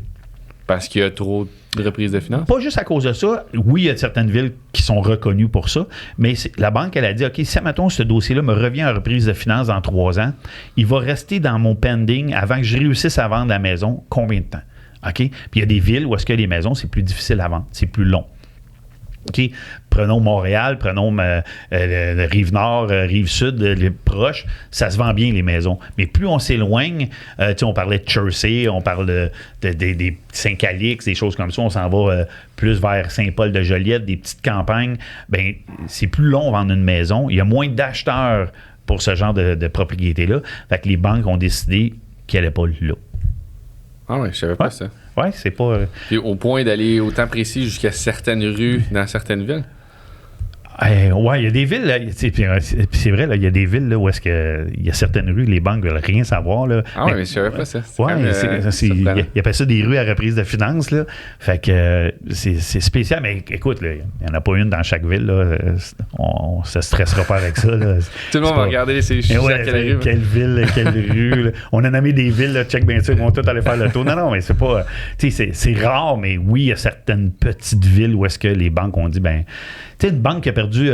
A: Parce qu'il y a trop de reprises de finances?
B: Pas juste à cause de ça. Oui, il y a certaines villes qui sont reconnues pour ça, mais la banque, elle a dit, OK, si, mettons, ce dossier-là me revient en reprise de finances dans 3 ans, il va rester dans mon pending avant que je réussisse à vendre la maison combien de temps? OK? Puis il y a des villes où est-ce que les maisons, c'est plus difficile à vendre, c'est plus long. OK? Prenons Montréal, prenons Rive-Nord, Rive-Sud, les proches, ça se vend bien les maisons. Mais plus on s'éloigne, on parlait de Jersey, on parle des Saint-Calix, des choses comme ça, on s'en va plus vers Saint-Paul-de-Joliette, des petites campagnes, ben c'est plus long de vendre une maison. Il y a moins d'acheteurs pour ce genre de propriété-là. Fait que les banques ont décidé qu'elle n'allait pas là.
A: Ah oui, je savais pas ça.
B: Oui, c'est pas...
A: Et au point d'aller autant précis jusqu'à certaines rues dans certaines villes?
B: Oui, il y a des villes, là, c'est vrai, là, il y a des villes là, où est-ce que il y a certaines rues, les banques veulent rien savoir. Là.
A: Ah oui, mais je savais pas ça.
B: Oui, ils appellent ça des rues à reprise de finances. Là. Fait que c'est spécial, mais écoute, il n'y en a pas une dans chaque ville. Là. On ne se stressera pas avec ça. Là.
A: Tout le monde va regarder
B: quelle ville, quelle rue. Là. On a nommé des villes, là, check bien sûr, ils vont tous aller faire le tour. Non, mais c'est pas... C'est rare, mais oui, il y a certaines petites villes où est-ce que les banques ont dit, ben, tu sais, une banque qui a perdu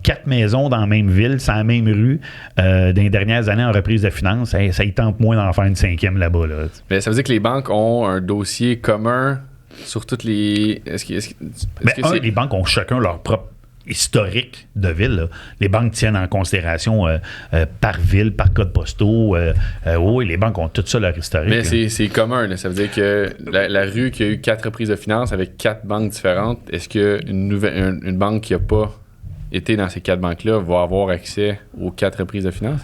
B: 4 maisons dans la même ville, sur la même rue, dans les dernières années en reprise de finances, ça y tente moins d'en faire une 5e là-bas. Là.
A: Mais ça veut dire que les banques ont un dossier commun sur toutes les...
B: Les banques ont chacun leur propre historique de ville. Là. Les banques tiennent en considération par ville, par code postaux. Oui, les banques ont tout ça leur historique.
A: Mais c'est commun. Là. Ça veut dire que la rue qui a eu 4 reprises de finances avec 4 banques différentes, est-ce qu'une banque qui n'a pas été dans ces 4 banques-là va avoir accès aux 4 reprises de finances?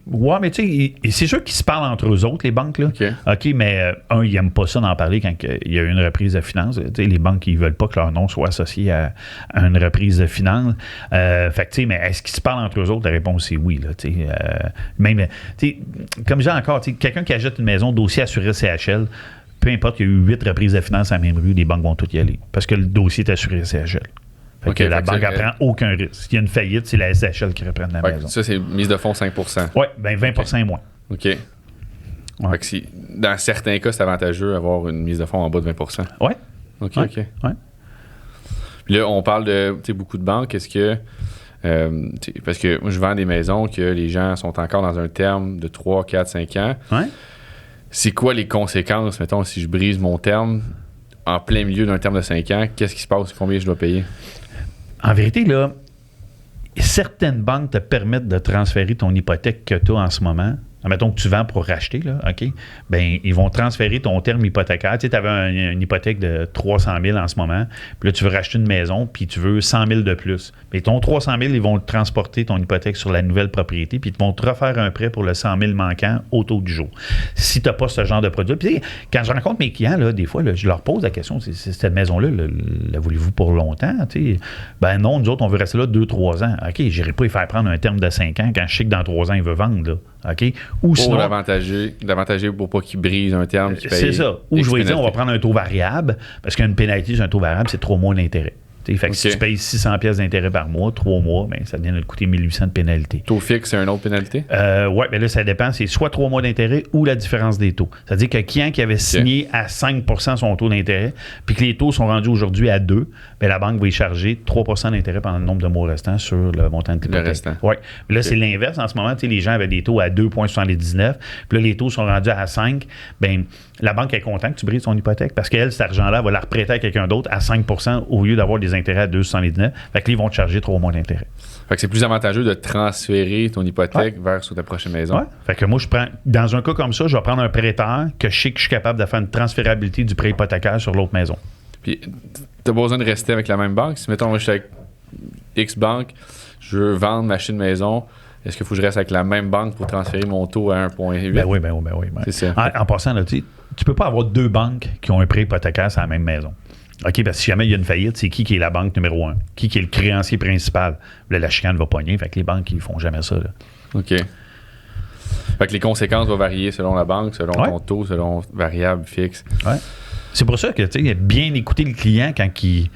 B: Ouais, mais tu sais, c'est sûr qu'ils se parlent entre eux autres, les banques, là. OK, mais ils n'aiment pas ça d'en parler quand il y a une reprise de finances. Tu sais, les banques, ils veulent pas que leur nom soit associé à une reprise de finances. Fait que, tu sais, mais est-ce qu'ils se parlent entre eux autres? La réponse, c'est oui, là, tu sais. Même, tu sais, comme j'ai encore, tu sais, quelqu'un qui achète une maison, dossier assuré CHL, peu importe, il y a eu 8 reprises de finances à la même rue, les banques vont toutes y aller. Parce que le dossier est assuré CHL. Fait que la banque ne prend aucun risque. S'il y a une faillite, c'est la SHL qui reprend la maison.
A: Ça, c'est mise de fonds 5%.
B: Oui, bien 20% et moins.
A: OK. Ouais. Fait que dans certains cas, c'est avantageux d'avoir une mise de fonds en bas de 20%.
B: Oui.
A: OK.
B: Ouais.
A: Puis là, on parle de beaucoup de banques. Est-ce que... parce que moi, je vends des maisons que les gens sont encore dans un terme de 3, 4, 5 ans.
B: Ouais.
A: C'est quoi les conséquences, mettons, si je brise mon terme en plein milieu d'un terme de 5 ans? Qu'est-ce qui se passe? Combien je dois payer?
B: En vérité, là, certaines banques te permettent de transférer ton hypothèque que tu as en ce moment. Mettons que tu vends pour racheter, là, OK? Bien, ils vont transférer ton terme hypothécaire. Tu sais, tu avais une hypothèque de 300 000 en ce moment, puis là, tu veux racheter une maison, puis tu veux 100 000 de plus. Mais ton 300 000, ils vont transporter ton hypothèque sur la nouvelle propriété, puis ils vont te refaire un prêt pour le 100 000 manquant au taux du jour. Si tu n'as pas ce genre de produit. Puis, quand je rencontre mes clients, là, des fois, là, je leur pose la question, cette maison-là, la voulez-vous pour longtemps? Tu sais? Ben non, nous autres, on veut rester là 2-3 ans. OK, je n'irai pas y faire prendre un terme de 5 ans quand je sais que dans 3 ans, il veut vendre, là. OK? Ou
A: pour l'avantager pour pas qu'il brise un terme.
B: C'est ça. Ou je vais dire, on va prendre un taux variable, parce qu'une pénalité sur un taux variable, c'est 3 mois d'intérêt. Fait que si tu payes 600 pièces d'intérêt par mois, 3 mois, ben, ça vient de te coûter 1800 de pénalité.
A: Taux fixe, c'est une autre pénalité?
B: Oui, mais là, ça dépend. C'est soit 3 mois d'intérêt ou la différence des taux. C'est-à-dire que client qui avait signé à 5 son taux d'intérêt, puis que les taux sont rendus aujourd'hui à 2, bien, la banque va y charger 3 d'intérêt pendant le nombre de mois restants sur le montant de l'hypothèque.
A: Le restant.
B: Oui. Là, c'est l'inverse. En ce moment, les gens avaient des taux à 2,79, puis là, les taux sont rendus à 5. Bien, la banque est contente que tu brises ton hypothèque parce qu'elle, cet argent-là, va la reprêter à quelqu'un d'autre à 5 au lieu d'avoir des intérêts à 2,79. Fait que là, ils vont te charger 3 mois d'intérêt.
A: Fait que c'est plus avantageux de transférer ton hypothèque vers sur ta prochaine maison.
B: Ouais. Fait que moi, je prends, dans un cas comme ça, je vais prendre un prêteur que je sais que je suis capable de faire une transférabilité du prêt hypothécaire sur l'autre maison.
A: Puis, t'as besoin de rester avec la même banque? Si, mettons, moi, je suis avec X banque, je veux vendre, m'acheter une maison, est-ce qu'il faut que je reste avec la même banque pour transférer mon taux à 1,8?
B: Ben oui.
A: C'est ça.
B: En passant, là, tu peux pas avoir 2 banques qui ont un prêt hypothécaire sur la même maison. OK, parce que si jamais il y a une faillite, c'est qui est la banque numéro 1? Qui est le créancier principal? Là, la chicane va pogner, fait que les banques, ils font jamais ça. Là.
A: OK. Fait que les conséquences vont varier selon la banque, selon ton taux, selon variable fixe.
B: Ouais. C'est pour ça que, tu sais, bien écouter le client quand il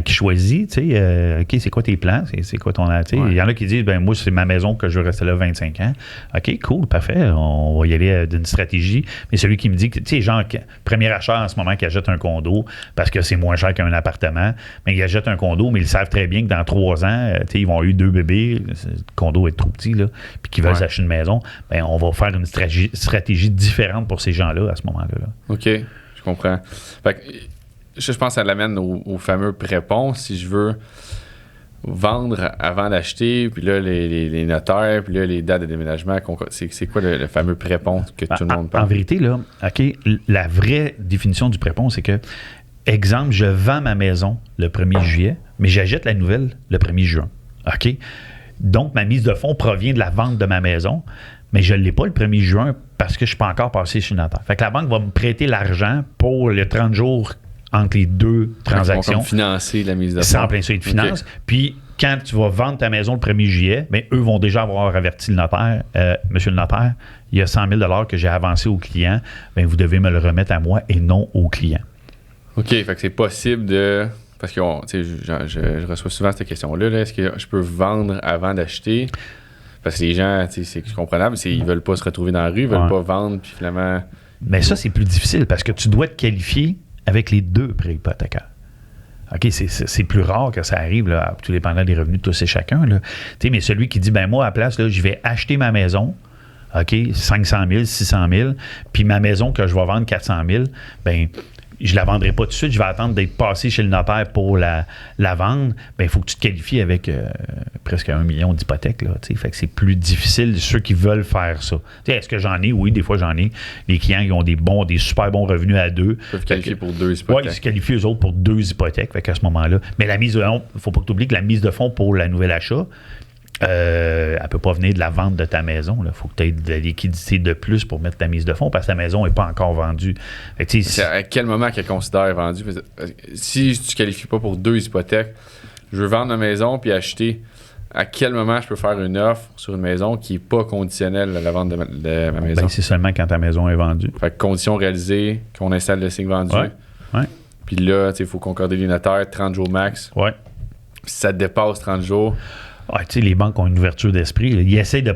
B: choisit, tu sais, OK, c'est quoi tes plans? C'est quoi ton... Tu sais, il y en a qui disent, ben moi, c'est ma maison que je veux rester là 25 ans. OK, cool, parfait, on va y aller d'une stratégie. Mais celui qui me dit que, tu sais, genre, premier achat en ce moment qui achète un condo parce que c'est moins cher qu'un appartement, mais ils achètent un condo, mais ils savent très bien que dans 3 ans, tu sais, ils vont avoir eu 2 bébés, le condo va être trop petit, là, puis qu'ils veulent s'acheter une maison, ben on va faire une stratégie différente pour ces gens-là à ce moment-là. Là.
A: OK. Je comprends. Fait que, je pense que ça l'amène au fameux prépont. Si je veux vendre avant d'acheter, puis là, les notaires, puis là, les dates de déménagement, c'est quoi le fameux prépont que tout le monde parle?
B: En vérité, là, OK, la vraie définition du prépont, c'est que, exemple, je vends ma maison le 1er juillet, mais j'achète la nouvelle le 1er juin. OK? Donc, ma mise de fonds provient de la vente de ma maison, mais je ne l'ai pas le 1er juin parce que je ne suis pas encore passé chez le notaire. Fait que la banque va me prêter l'argent pour les 30 jours entre les 2 transactions.
A: Ils vont financer la mise de fonds.
B: C'est en plein ça, ils te financent. Okay. Puis, quand tu vas vendre ta maison le 1er juillet, bien, eux vont déjà avoir averti le notaire. Monsieur le notaire, il y a 100 000 que j'ai avancé au client. Bien, vous devez me le remettre à moi et non au client.
A: OK. Fait que c'est possible de... Parce que je reçois souvent cette question-là. Là. Est-ce que je peux vendre avant d'acheter? Parce que les gens, c'est comprenable, ils veulent pas se retrouver dans la rue, ils veulent pas vendre, puis finalement...
B: Mais ça, c'est plus difficile parce que tu dois te qualifier avec les 2 prêts hypothécaires. OK, c'est plus rare que ça arrive, là, tout dépendant des revenus de tous et chacun. Là. Mais celui qui dit, ben moi, à la place, là, je vais acheter ma maison, OK, 500 000, 600 000, puis ma maison que je vais vendre 400 000, ben je ne la vendrai pas tout de suite, je vais attendre d'être passé chez le notaire pour la vendre, bien, il faut que tu te qualifies avec presque 1 million d'hypothèques. Là, fait que c'est plus difficile, ceux qui veulent faire ça. T'sais, est-ce que j'en ai? Oui, des fois j'en ai. Les clients qui ont des super bons revenus à 2.
A: Ils peuvent se qualifier pour 2 hypothèques.
B: Oui, ils se qualifient eux autres pour 2 hypothèques. Fait qu'à ce moment-là. Mais la mise de fonds, il ne faut pas que tu oublies que la mise de fonds pour la nouvelle achat, elle ne peut pas venir de la vente de ta maison. Il faut que tu aies de la liquidité de plus pour mettre ta mise de fonds parce que ta maison n'est pas encore vendue. Fait que,
A: c'est à quel moment qu'elle considère vendue? Si tu ne qualifies pas pour 2 hypothèques, je veux vendre ma maison puis acheter. À quel moment je peux faire une offre sur une maison qui n'est pas conditionnelle à la vente de ma maison?
B: Ben, c'est seulement quand ta maison est vendue.
A: Fait que condition réalisée, qu'on installe le signe vendu.
B: Ouais.
A: Puis là, il faut concorder les notaires, 30 jours max.
B: Ouais.
A: Si ça dépasse 30 jours...
B: les banques ont une ouverture d'esprit. Là. Ils essaient de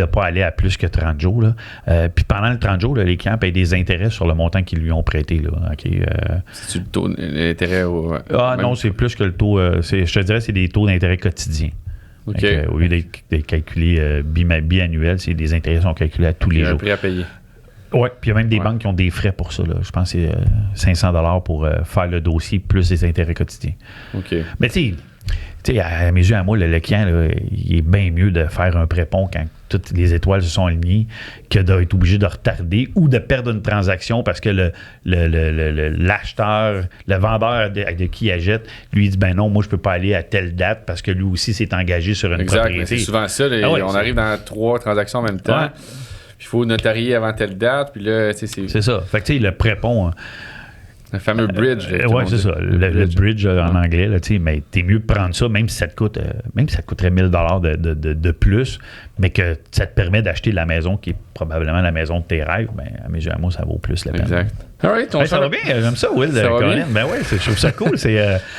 B: pas aller à plus que 30 jours. Là. Puis pendant le 30 jours, là, les clients payent des intérêts sur le montant qu'ils lui ont prêté. Là. Okay,
A: c'est-tu le taux d'intérêt au...
B: non, c'est plus que le taux... je te dirais c'est des taux d'intérêt quotidiens.
A: Okay.
B: Au lieu d'être calculés biannuels, c'est des intérêts sont calculés à tous les jours. Il y a
A: un prix à payer.
B: Oui, puis il y a même des banques qui ont des frais pour ça. Là. Je pense que c'est 500 $ pour faire le dossier plus les intérêts quotidiens.
A: OK.
B: Mais tu Tu sais, à mes yeux, à moi, le client, là, il est bien mieux de faire un prépont quand toutes les étoiles se sont alignées que d'être obligé de retarder ou de perdre une transaction parce que l'acheteur, le vendeur de qui il achète, lui dit ben non, moi je peux pas aller à telle date parce que lui aussi s'est engagé sur une propriété.
A: C'est souvent ça. On arrive dans 3 transactions en même temps. Puis il faut notarier avant telle date. Puis là,
B: c'est ça. Fait que tu sais, le prépont.
A: Le fameux bridge.
B: Oui, c'est ça. Le bridge en anglais, là, mais t'es mieux de prendre ça, même si ça te coûte, même si ça te coûterait 1000 $, de plus, mais que ça te permet d'acheter la maison qui est probablement la maison de tes rêves, ben, à mes yeux, moi, ça vaut plus la peine.
A: Exact.
B: Right, ça va bien, j'aime ça, Will.
A: Ça va bien?
B: Ben oui, je trouve ça cool.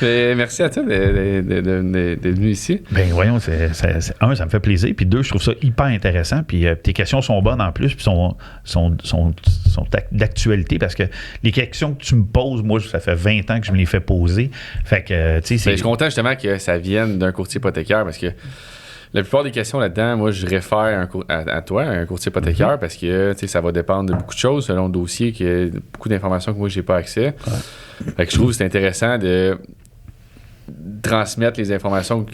A: Merci à toi d'être venu ici.
B: Ben voyons, un, ça me fait plaisir, puis deux, je trouve ça hyper intéressant, puis tes questions sont bonnes en plus, puis sont d'actualité, parce que les questions que tu me poses, moi, ça fait 20 ans que je me les fais poser. Fait que, tu sais,
A: je suis content justement que ça vienne d'un courtier hypothécaire, parce que la plupart des questions là-dedans, moi, je réfère à toi, un courtier hypothécaire, parce que ça va dépendre de beaucoup de choses selon le dossier, qu'il y a beaucoup d'informations que moi, j'ai pas accès. Fait que je trouve que c'est intéressant de transmettre les informations,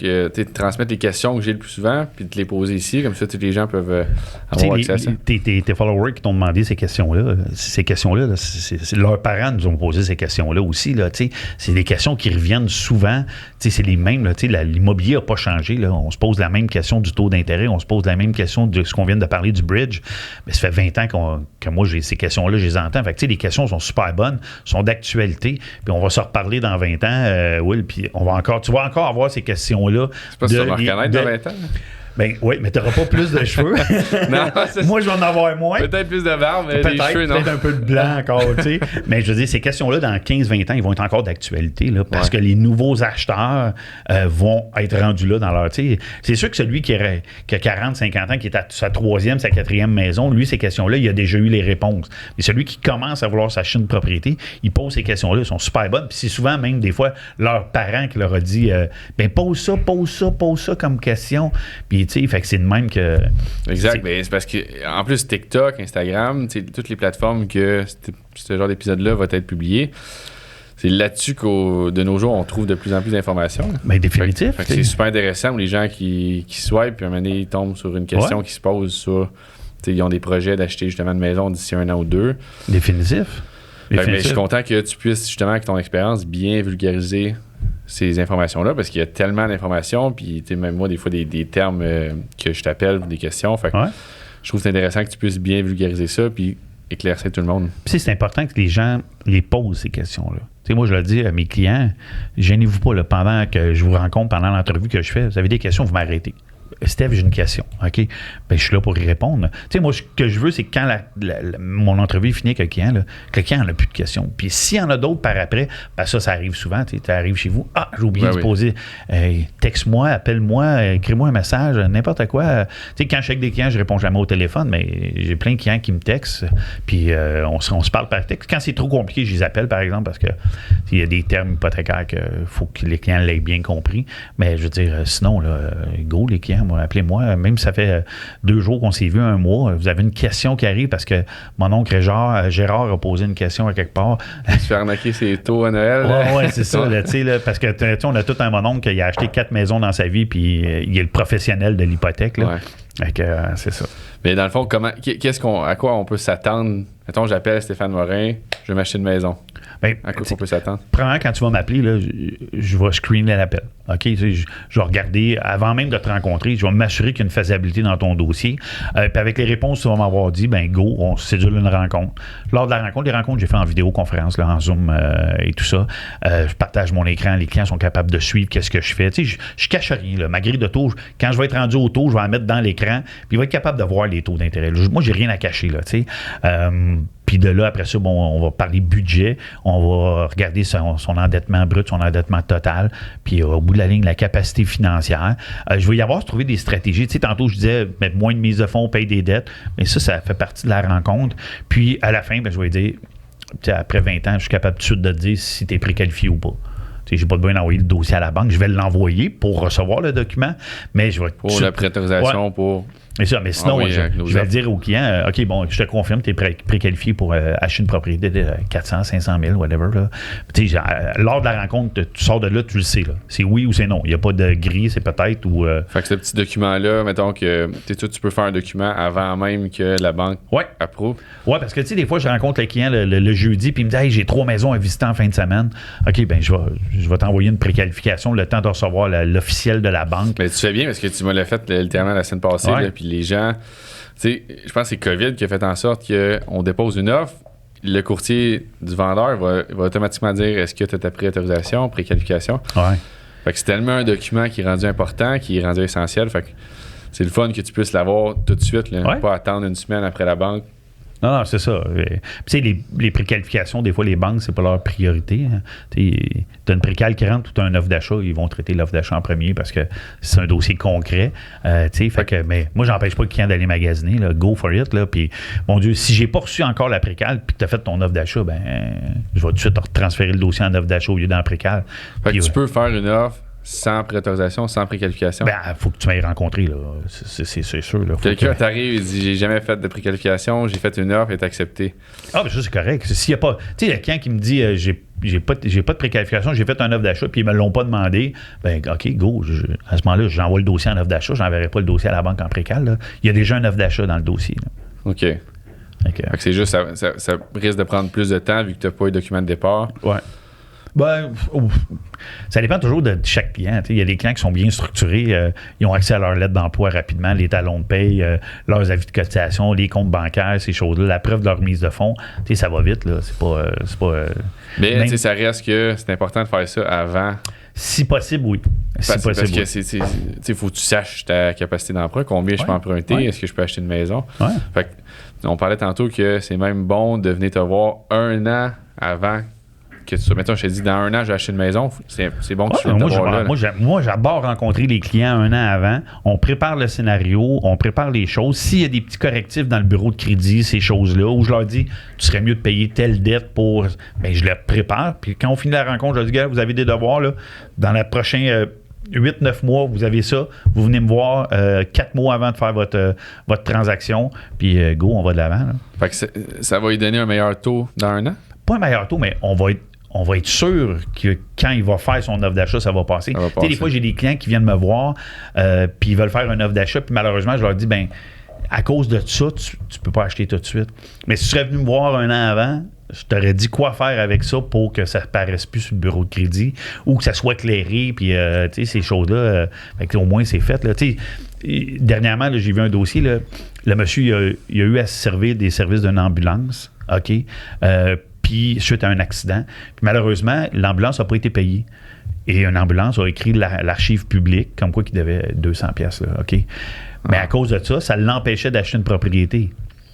A: transmettre les questions que j'ai le plus souvent, puis de les poser ici, comme ça, tous les gens peuvent avoir accès à ça.
B: Tes followers qui t'ont demandé ces questions-là, c'est leurs parents nous ont posé ces questions-là aussi. Là, c'est des questions qui reviennent souvent. C'est les mêmes. Là, l'immobilier n'a pas changé. Là. On se pose la même question du taux d'intérêt, on se pose la même question de ce qu'on vient de parler du bridge. Mais ça fait 20 ans que moi, j'ai ces questions-là, je les entends. Fait que, les questions sont super bonnes, sont d'actualité, puis on va se reparler dans 20 ans, Will, puis tu vas encore avoir ces questions-là.
A: C'est pas si tu vas me reconnaître dans 20 ans.
B: Ben oui, mais tu n'auras pas plus de cheveux.
A: Non,
B: moi, je vais en avoir moins.
A: Peut-être plus de barbe, mais les cheveux, non.
B: Peut-être un peu de blanc encore, tu sais. Mais je veux dire, ces questions-là, dans 15-20 ans, ils vont être encore d'actualité, là, parce que les nouveaux acheteurs vont être rendus là dans leur... C'est sûr que celui qui a 40-50 ans, qui est à sa 3e, sa 4e maison, lui, ces questions-là, il a déjà eu les réponses. Mais celui qui commence à vouloir s'acheter une propriété, il pose ces questions-là, elles sont super bonnes. Puis c'est souvent même, des fois, leurs parents qui leur a dit ben pose ça comme question. Puis fait que c'est de même que...
A: Exact, mais c'est parce que en plus TikTok, Instagram, toutes les plateformes que ce genre d'épisode-là va être publié, c'est là-dessus de nos jours, on trouve de plus en plus d'informations.
B: Bien, définitif.
A: Fait que c'est super intéressant où les gens qui swipent, puis à un moment donné, ils tombent sur une question qui se pose sur... Ils ont des projets d'acheter justement une maison d'ici 1 an ou 2.
B: Définitif.
A: Mais je suis content que tu puisses justement, avec ton expérience, bien vulgariser ces informations-là, parce qu'il y a tellement d'informations, puis même moi, des fois, des termes que je t'appelle, des questions. Fait que je trouve que c'est intéressant que tu puisses bien vulgariser ça, puis éclaircir tout le monde.
B: Puis c'est important que les gens les posent, ces questions-là. Tu sais, moi, je le dis à mes clients, gênez-vous pas, là, pendant que je vous rencontre, pendant l'entrevue que je fais, vous avez des questions, vous m'arrêtez. Steph, j'ai une question, OK? Ben, je suis là pour y répondre. Tu sais, moi, ce que je veux, c'est que quand mon entrevue est finie avec le client, là, que le client n'a plus de questions. Puis s'il y en a d'autres par après, ben ça arrive souvent. Tu arrives chez vous, j'ai oublié de poser. Texte-moi, appelle-moi, écris-moi un message, n'importe quoi. Tu sais, quand je suis avec des clients, je réponds jamais au téléphone, mais j'ai plein de clients qui me textent, puis on se parle par texte. Quand c'est trop compliqué, je les appelle, par exemple, parce que il y a des termes hypothécaires qu'il faut que les clients l'aient bien compris. Mais je veux dire, sinon, là, go, les clients, appelez-moi, même si ça fait 2 jours qu'on s'est vu, 1 mois, vous avez une question qui arrive parce que mon oncle Gérard a posé une question à quelque part.
A: Tu fais arnaquer ses taux à Noël.
B: Oui, c'est ça, là, parce que on a tout un mon oncle qui a acheté 4 maisons dans sa vie, puis il est le professionnel de l'hypothèque. Là. Fait que, c'est ça.
A: Mais dans le fond, à quoi on peut s'attendre? Mettons, j'appelle Stéphane Morin, je vais m'acheter une maison.
B: Ben,
A: à quoi on peut s'attendre?
B: Premièrement, quand tu vas m'appeler, là, je vais screener l'appel. OK? Je vais regarder, avant même de te rencontrer, je vais m'assurer qu'il y a une faisabilité dans ton dossier. Puis avec les réponses, tu vas m'avoir dit, ben go, on sédule une rencontre. Lors de la rencontre, les rencontres, j'ai fait en vidéoconférence, là, en Zoom et tout ça. Je partage mon écran, les clients sont capables de suivre qu'est-ce que je fais. Tu sais, je cache rien. Là. Ma grille de taux, quand je vais être rendu au taux, je vais la mettre dans l'écran, puis il va être capable de voir les taux d'intérêt. Moi, j'ai rien à cacher. Là, tu sais. Puis de là, après ça, on va parler budget, on va regarder son endettement brut, son endettement total, puis au bout de la ligne, la capacité financière. Je vais y avoir trouvé des stratégies. Tu sais, tantôt, je disais, mettre moins de mise de fonds, paye des dettes, mais ça fait partie de la rencontre. Puis à la fin, je vais dire, après 20 ans, je suis capable tout de suite de te dire si tu es préqualifié ou pas. Je n'ai pas besoin d'envoyer le dossier à la banque. Je vais l'envoyer pour recevoir le document, mais je vais...
A: Pour la préautorisation, pour...
B: C'est ça, mais sinon, je vais dire au client, OK, bon, je te confirme, tu es préqualifié pour acheter une propriété de 400, 500 000, whatever. Là. Lors de la rencontre, tu sors de là, tu le sais. Là. C'est oui ou c'est non. Il n'y a pas de gris, c'est peut-être ou...
A: Fait que ce petit document-là, mettons que tu peux faire un document avant même que la banque approuve.
B: Oui, parce que tu sais, des fois, je rencontre le client le jeudi, puis il me dit, hey, j'ai 3 maisons à visiter en fin de semaine. OK, ben je vais t'envoyer une préqualification, le temps de recevoir l'officiel de la banque.
A: Mais tu fais bien parce que tu me l'as fait littéralement la semaine passée, puis les gens, tu sais, je pense que c'est COVID qui a fait en sorte qu'on dépose une offre, le courtier du vendeur va automatiquement dire est-ce que tu as ta préautorisation, préqualification. Fait que c'est tellement un document qui est rendu important, qui est rendu essentiel. Fait que c'est le fun que tu puisses l'avoir tout de suite, là, pas attendre une semaine après la banque.
B: Non, c'est ça. Tu sais, les préqualifications, des fois, les banques, c'est pas leur priorité. Hein. Tu as une précal qui rentre ou tu as une offre d'achat, ils vont traiter l'offre d'achat en premier parce que c'est un dossier concret. Mais moi, j'empêche pas le client d'aller magasiner. Là, go for it. Là, puis, mon Dieu, si j'ai pas reçu encore la précal puis que tu as fait ton offre d'achat, ben je vais tout de suite transférer le dossier en offre d'achat au lieu dans la précal.
A: Fait que tu peux faire une offre sans préautorisation, sans préqualification.
B: Ben, faut que tu m'aies rencontré, là. C'est sûr. Là.
A: Quelqu'un t'arrive et dit j'ai jamais fait de préqualification, j'ai fait une offre et est accepté.
B: Ah, ben ça, c'est correct. S'il y a pas. Tu sais, le client qui me dit j'ai pas de préqualification, j'ai fait un offre d'achat, puis ils me l'ont pas demandé, ben OK, go. À ce moment-là, j'envoie le dossier en offre d'achat, j'enverrai pas le dossier à la banque en précal. Là. Il y a déjà un offre d'achat dans le dossier. Là.
A: OK. Fait que c'est juste, ça risque de prendre plus de temps vu que tu n'as pas eu de document de départ.
B: Ouais. Ben, ça dépend toujours de chaque client. Il y a des clients qui sont bien structurés, ils ont accès à leur lettre d'emploi rapidement, les talons de paye, leurs avis de cotisation, les comptes bancaires, ces choses-là, la preuve de leur mise de fonds. Ça va vite, là. C'est pas
A: mais ça reste que c'est important de faire ça avant.
B: Si possible, oui.
A: Parce que il faut que tu saches ta capacité d'emprunt, combien je peux emprunter, est-ce que je peux acheter une maison. Fait que, on parlait tantôt que c'est même bon de venir te voir 1 an avant que tu sois. Mettons, je t'ai dit, dans 1 an, j'ai acheté une maison. C'est bon que tu viennes te voir là.
B: Moi, j'adore rencontrer les clients 1 an avant. On prépare le scénario, on prépare les choses. S'il y a des petits correctifs dans le bureau de crédit, ces choses-là, où je leur dis, tu serais mieux de payer telle dette pour... Bien, je le prépare. Puis quand on finit la rencontre, je leur dis, gars, vous avez des devoirs, là. Dans les prochains 8-9 mois, vous avez ça. Vous venez me voir 4 mois avant de faire votre transaction. Puis, go, on va de l'avant. Là.
A: Fait que ça va lui donner un meilleur taux dans 1 an?
B: Pas un meilleur taux, mais on va être sûr que quand il va faire son offre d'achat, ça va passer. Tu sais, des fois, j'ai des clients qui viennent me voir, puis ils veulent faire une offre d'achat, puis malheureusement, je leur dis, ben à cause de ça, tu peux pas acheter tout de suite. Mais si tu serais venu me voir 1 an avant, je t'aurais dit quoi faire avec ça pour que ça ne paraisse plus sur le bureau de crédit ou que ça soit éclairé, puis tu sais, ces choses-là, au moins c'est fait. Là, dernièrement, là, j'ai vu un dossier, là, le monsieur, il a eu à se servir des services d'une ambulance, OK? Puis suite à un accident. Puis malheureusement, l'ambulance n'a pas été payée. Et une ambulance a écrit l'archive publique, comme quoi qu'il devait 200 pièces, OK? Mais à cause de ça, ça l'empêchait d'acheter une propriété.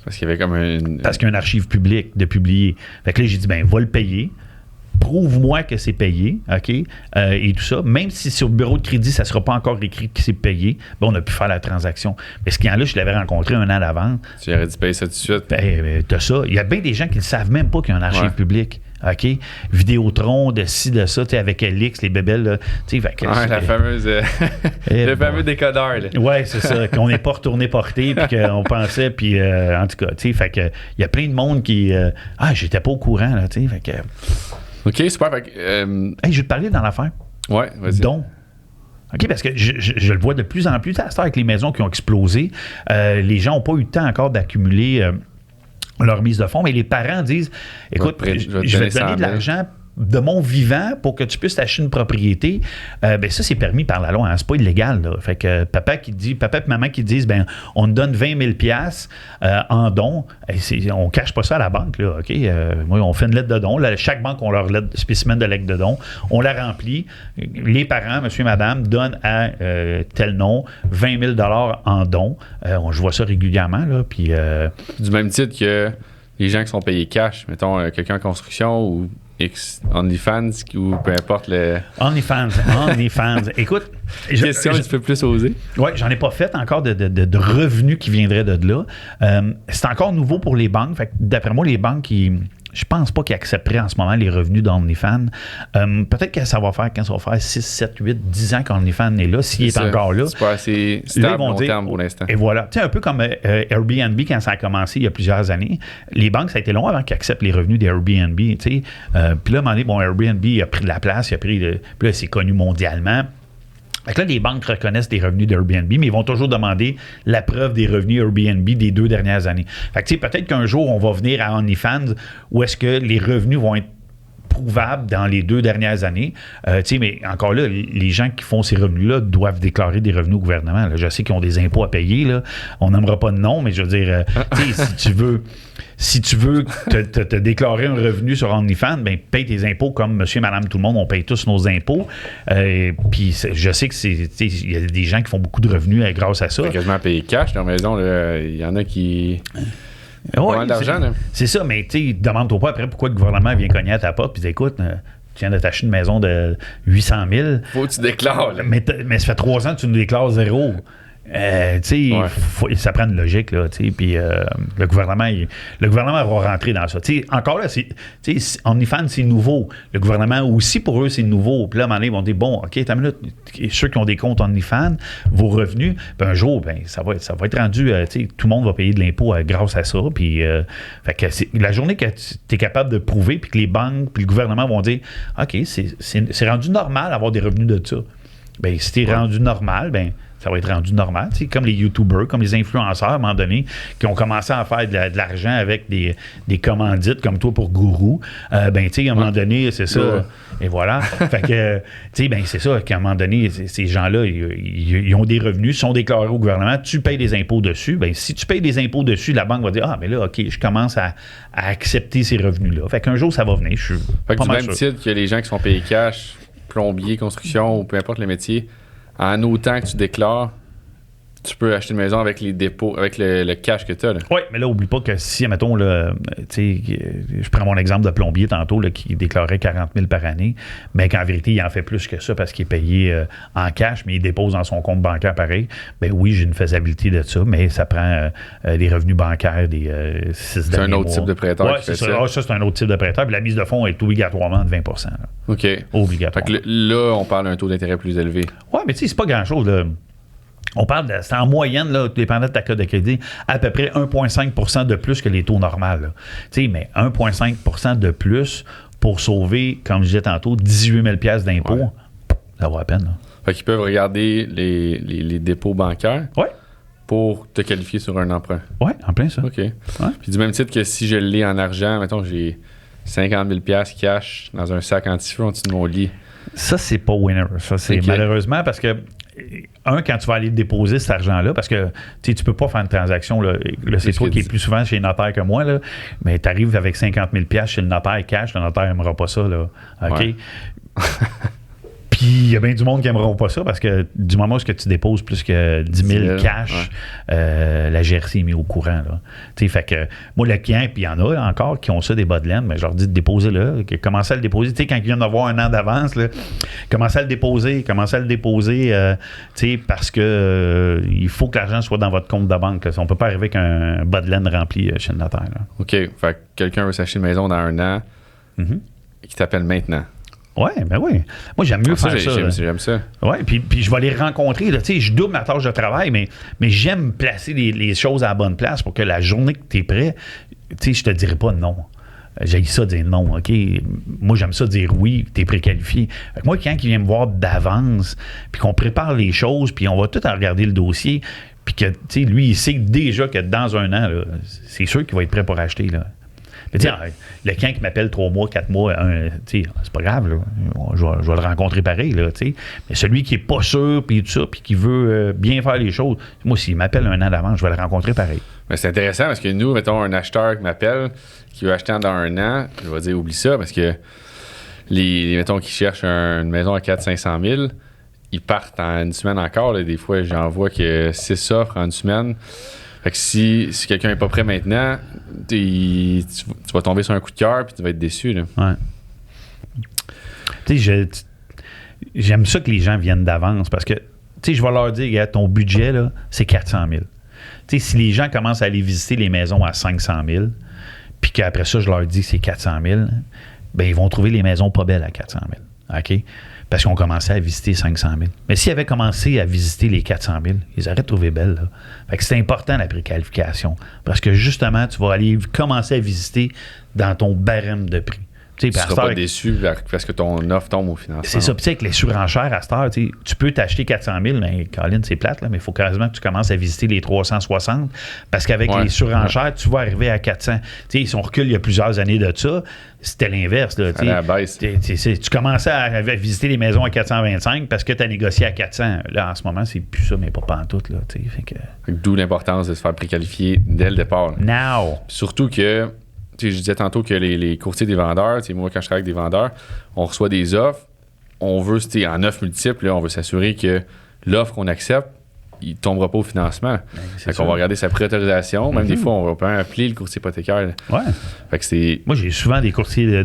A: Parce qu'il y avait comme
B: Parce qu'il y a une archive publique de publier. Fait que là, j'ai dit, ben va le payer. Prouve-moi que c'est payé, OK? Et tout ça. Même si sur le bureau de crédit, ça ne sera pas encore écrit que c'est payé, ben, on a pu faire la transaction. Mais ce client-là, je l'avais rencontré 1 an avant.
A: Tu aurais dû payer ça tout de suite.
B: T'as ça. Il y a bien des gens qui ne savent même pas qu'il y a une archive publique. OK? Vidéotron, de ci, de ça, avec LX, les bébelles.
A: La fameuse. Le fameux décodeur.
B: Oui, c'est ça. Qu'on n'est pas retourné porter, puis qu'on pensait, puis en tout cas, fait que il y a plein de monde qui. J'étais pas au courant, là, fait que.
A: OK, super.
B: Je vais te parler dans l'affaire.
A: Ouais, vas-y.
B: Donc, OK, parce que je le vois de plus en plus, avec les maisons qui ont explosé, les gens n'ont pas eu le temps encore d'accumuler leur mise de fonds, mais les parents disent, écoute, je vais te donner de l'argent de mon vivant pour que tu puisses t'acheter une propriété. Ben ça, c'est permis par la loi. Hein, c'est pas illégal. Là. Fait que papa et maman qui disent, ben on te donne 20 000 $ en don. On cache pas ça à la banque. Là, OK? Moi, on fait une lettre de don. Là, chaque banque a leur spécimen de lettre de don. On la remplit. Les parents, monsieur et madame, donnent à tel nom 20 000 $ en don. Je vois ça régulièrement. Là, puis,
A: du même titre que les gens qui sont payés cash, mettons quelqu'un en construction ou OnlyFans ou peu importe le...
B: OnlyFans. Écoute...
A: Question un petit peu plus osée.
B: Oui, j'en ai pas fait encore de revenus qui viendraient de là. C'est encore nouveau pour les banques. Fait que d'après moi, les banques, je pense pas qu'ils accepteraient en ce moment les revenus d'OnlyFans. Peut-être que ça va faire, quand ça va faire 6, 7, 8, 10 ans qu'OnlyFans est là, s'il est encore là.
A: C'est pas assez stable long terme pour l'instant.
B: Et voilà. Tu sais, un peu comme Airbnb, quand ça a commencé il y a plusieurs années, les banques, ça a été long avant qu'ils acceptent les revenus d'Airbnb. Tu sais. Puis là, à un moment donné, bon, Airbnb a pris de la place, puis là, c'est connu mondialement. Fait que là, les banques reconnaissent des revenus d'Airbnb, mais ils vont toujours demander la preuve des revenus Airbnb des 2 dernières années. Fait que, tu sais, peut-être qu'un jour, on va venir à OnlyFans où est-ce que les revenus vont être prouvables dans les 2 dernières années. Tu sais, mais encore là, les gens qui font ces revenus-là doivent déclarer des revenus au gouvernement. Là. Je sais qu'ils ont des impôts à payer. Là. On n'aimera pas de nom, mais je veux dire, tu sais, si tu veux te déclarer un revenu sur OnlyFans, ben paye tes impôts comme monsieur et madame tout le monde, on paye tous nos impôts. Puis je sais que il y a des gens qui font beaucoup de revenus grâce à ça.
A: Tu quasiment payer cash dans la maison. Il y en a qui...
B: Ouais, d'argent, c'est ça, mais tu sais, demande-toi pas après pourquoi le gouvernement vient cogner à ta porte et dit écoute, tu viens de t'acheter une maison de 800 000.
A: Faut que tu déclares.
B: Mais ça fait 3 ans que tu nous déclares 0. Ça prend une logique, là, puis le gouvernement va rentrer dans ça. Encore là, OnlyFans, c'est nouveau. Le gouvernement aussi, pour eux, c'est nouveau. Puis là, à un moment donné, ils vont dire, bon, OK, t'as une minute, ceux qui ont des comptes OnlyFans, vos revenus, puis un jour, ça va être rendu, tout le monde va payer de l'impôt grâce à ça. Puis, fait que la journée que tu es capable de prouver, puis que les banques, puis le gouvernement vont dire, OK, c'est rendu normal d'avoir des revenus de ça. Bien, si t'es rendu normal, ben ça va être rendu normal. Tu sais, comme les YouTubers, comme les influenceurs, à un moment donné, qui ont commencé à faire de l'argent avec des commandites, comme toi pour Gourou. Ben, tu sais, à un moment donné, c'est ça. Ouais. Et voilà. Fait que, tu sais, ben, c'est ça, qu'à un moment donné, ces gens-là, ils ont des revenus, sont déclarés au gouvernement, tu payes des impôts dessus. Ben, si tu payes des impôts dessus, la banque va dire, ah, mais là, OK, je commence à accepter ces revenus-là. Fait qu'un jour, ça va venir. Je suis
A: fait que du même titre que les gens qui sont payés cash, plombier, construction, ou peu importe les métiers, en autant que tu déclares, tu peux acheter une maison avec les dépôts, avec le cash que tu as.
B: Oui, mais là, oublie pas que si, mettons, je prends mon exemple de plombier tantôt, là, qui déclarait 40 000 par année, mais qu'en vérité, il en fait plus que ça parce qu'il est payé en cash, mais il dépose dans son compte bancaire pareil. Ben oui, j'ai une faisabilité de ça, mais ça prend des revenus bancaires des 6 derniers mois.
A: C'est un autre type de prêteur qui fait ça.
B: Ça, c'est un autre type de prêteur. Puis la mise de fonds est obligatoirement de 20 %. Là.
A: OK.
B: Obligatoire.
A: Fait que là, on parle d'un taux d'intérêt plus élevé.
B: Oui, mais tu sais, c'est pas grand-chose, là. On parle c'est en moyenne, là, dépendant de ta cote de crédit, à peu près 1,5 % de plus que les taux normaux. Tu sais, mais 1,5 % de plus pour sauver, comme je disais tantôt, 18 000 $ d'impôts, ouais. Ça vaut la peine. Là.
A: Fait qu'ils peuvent regarder les dépôts bancaires pour te qualifier sur un emprunt.
B: Oui, en plein ça.
A: OK. Ouais. Puis du même titre que si je l'ai en argent, mettons, j'ai 50 000 $ cash dans un sac anti-feu en dessous de mon lit.
B: Ça, c'est pas winner. Ça, c'est malheureusement parce que quand tu vas aller déposer cet argent-là, parce que tu peux pas faire une transaction, là c'est toi qui es plus souvent chez le notaire que moi, là, mais tu arrives avec 50 000 $ chez le notaire cash, le notaire n'aimera pas ça. Là, OK? Ouais. Puis il y a bien du monde qui n'aimeront pas ça parce que du moment où tu déposes plus que 10 000 cash, la GRC est mise au courant. Fait que moi, le client, puis il y en a encore qui ont ça des bas de laine, mais je leur dis de déposer là, commencez à le déposer. T'sais, quand ils viennent d'avoir un an d'avance, là, commencez à le déposer, parce que il faut que l'argent soit dans votre compte de banque. Là. On ne peut pas arriver avec un bas de laine rempli chez le notaire. Là.
A: OK. Fait que quelqu'un veut s'acheter une maison dans un an qui t'appelle maintenant.
B: Oui, ben oui. Moi, j'aime mieux faire ça.
A: J'aime ça.
B: Oui, puis je vais les rencontrer. Là, je double ma tâche de travail, mais j'aime placer les choses à la bonne place pour que la journée que tu es prêt, je te dirai pas non. J'haïs ça dire non, OK? Moi, j'aime ça dire oui, tu es préqualifié. Fait que moi, quand il vient me voir d'avance, puis qu'on prépare les choses, puis on va tout en regarder le dossier, puis que, lui, il sait déjà que dans un an, là, c'est sûr qu'il va être prêt pour acheter, là. Mais le client qui m'appelle 3 mois, 4 mois, c'est pas grave, là. Je vais le rencontrer pareil, là, mais celui qui est pas sûr, puis tout ça, puis qui veut bien faire les choses, moi, s'il m'appelle un an d'avance, je vais le rencontrer pareil.
A: Mais c'est intéressant parce que nous, mettons, un acheteur qui m'appelle, qui veut acheter dans un an, je vais dire, oublie ça, parce que mettons, qui cherchent une maison à 400-500 000, ils partent en une semaine encore. Là. Des fois, j'en vois que 6 offres en une semaine. Fait que si quelqu'un n'est pas prêt maintenant, tu vas tomber sur un coup de cœur puis tu vas être déçu. Là.
B: Ouais. Tu sais, j'aime ça que les gens viennent d'avance parce que, tu sais, je vais leur dire, regarde, ton budget, là, c'est 400 000. Tu sais, si les gens commencent à aller visiter les maisons à 500 000, puis qu'après ça, je leur dis que c'est 400 000, ben ils vont trouver les maisons pas belles à 400 000. OK? Parce qu'ils ont commencé à visiter 500 000. Mais s'ils avaient commencé à visiter les 400 000, ils auraient trouvé belles. Là. Fait que c'est important, la préqualification. Parce que justement, tu vas aller commencer à visiter dans ton barème de prix.
A: Tu ne seras pas déçu parce que ton offre tombe au financement.
B: C'est ça. Puis avec les surenchères à cette heure, tu peux t'acheter 400 000, mais Colin, c'est plate, là, mais il faut quasiment que tu commences à visiter les 360 parce qu'avec les surenchères, tu vas arriver à 400. Si on recule il y a plusieurs années de ça, c'était l'inverse. Là,
A: à la baisse.
B: Tu commençais à visiter les maisons à 425 parce que tu as négocié à 400. Là, en ce moment, c'est plus ça, mais pas pantoute. Là,
A: d'où l'importance de se faire préqualifier dès le départ.
B: Now!
A: Surtout que je disais tantôt que les courtiers des vendeurs, moi quand je travaille avec des vendeurs, on reçoit des offres, on veut, en offres multiples, là, on veut s'assurer que l'offre qu'on accepte, il ne tombera pas au financement. Fait qu'on va regarder sa préautorisation. Même des fois, on va pas appeler le courtier hypothécaire.
B: Ouais.
A: Fait que c'est...
B: Moi, j'ai souvent des courtiers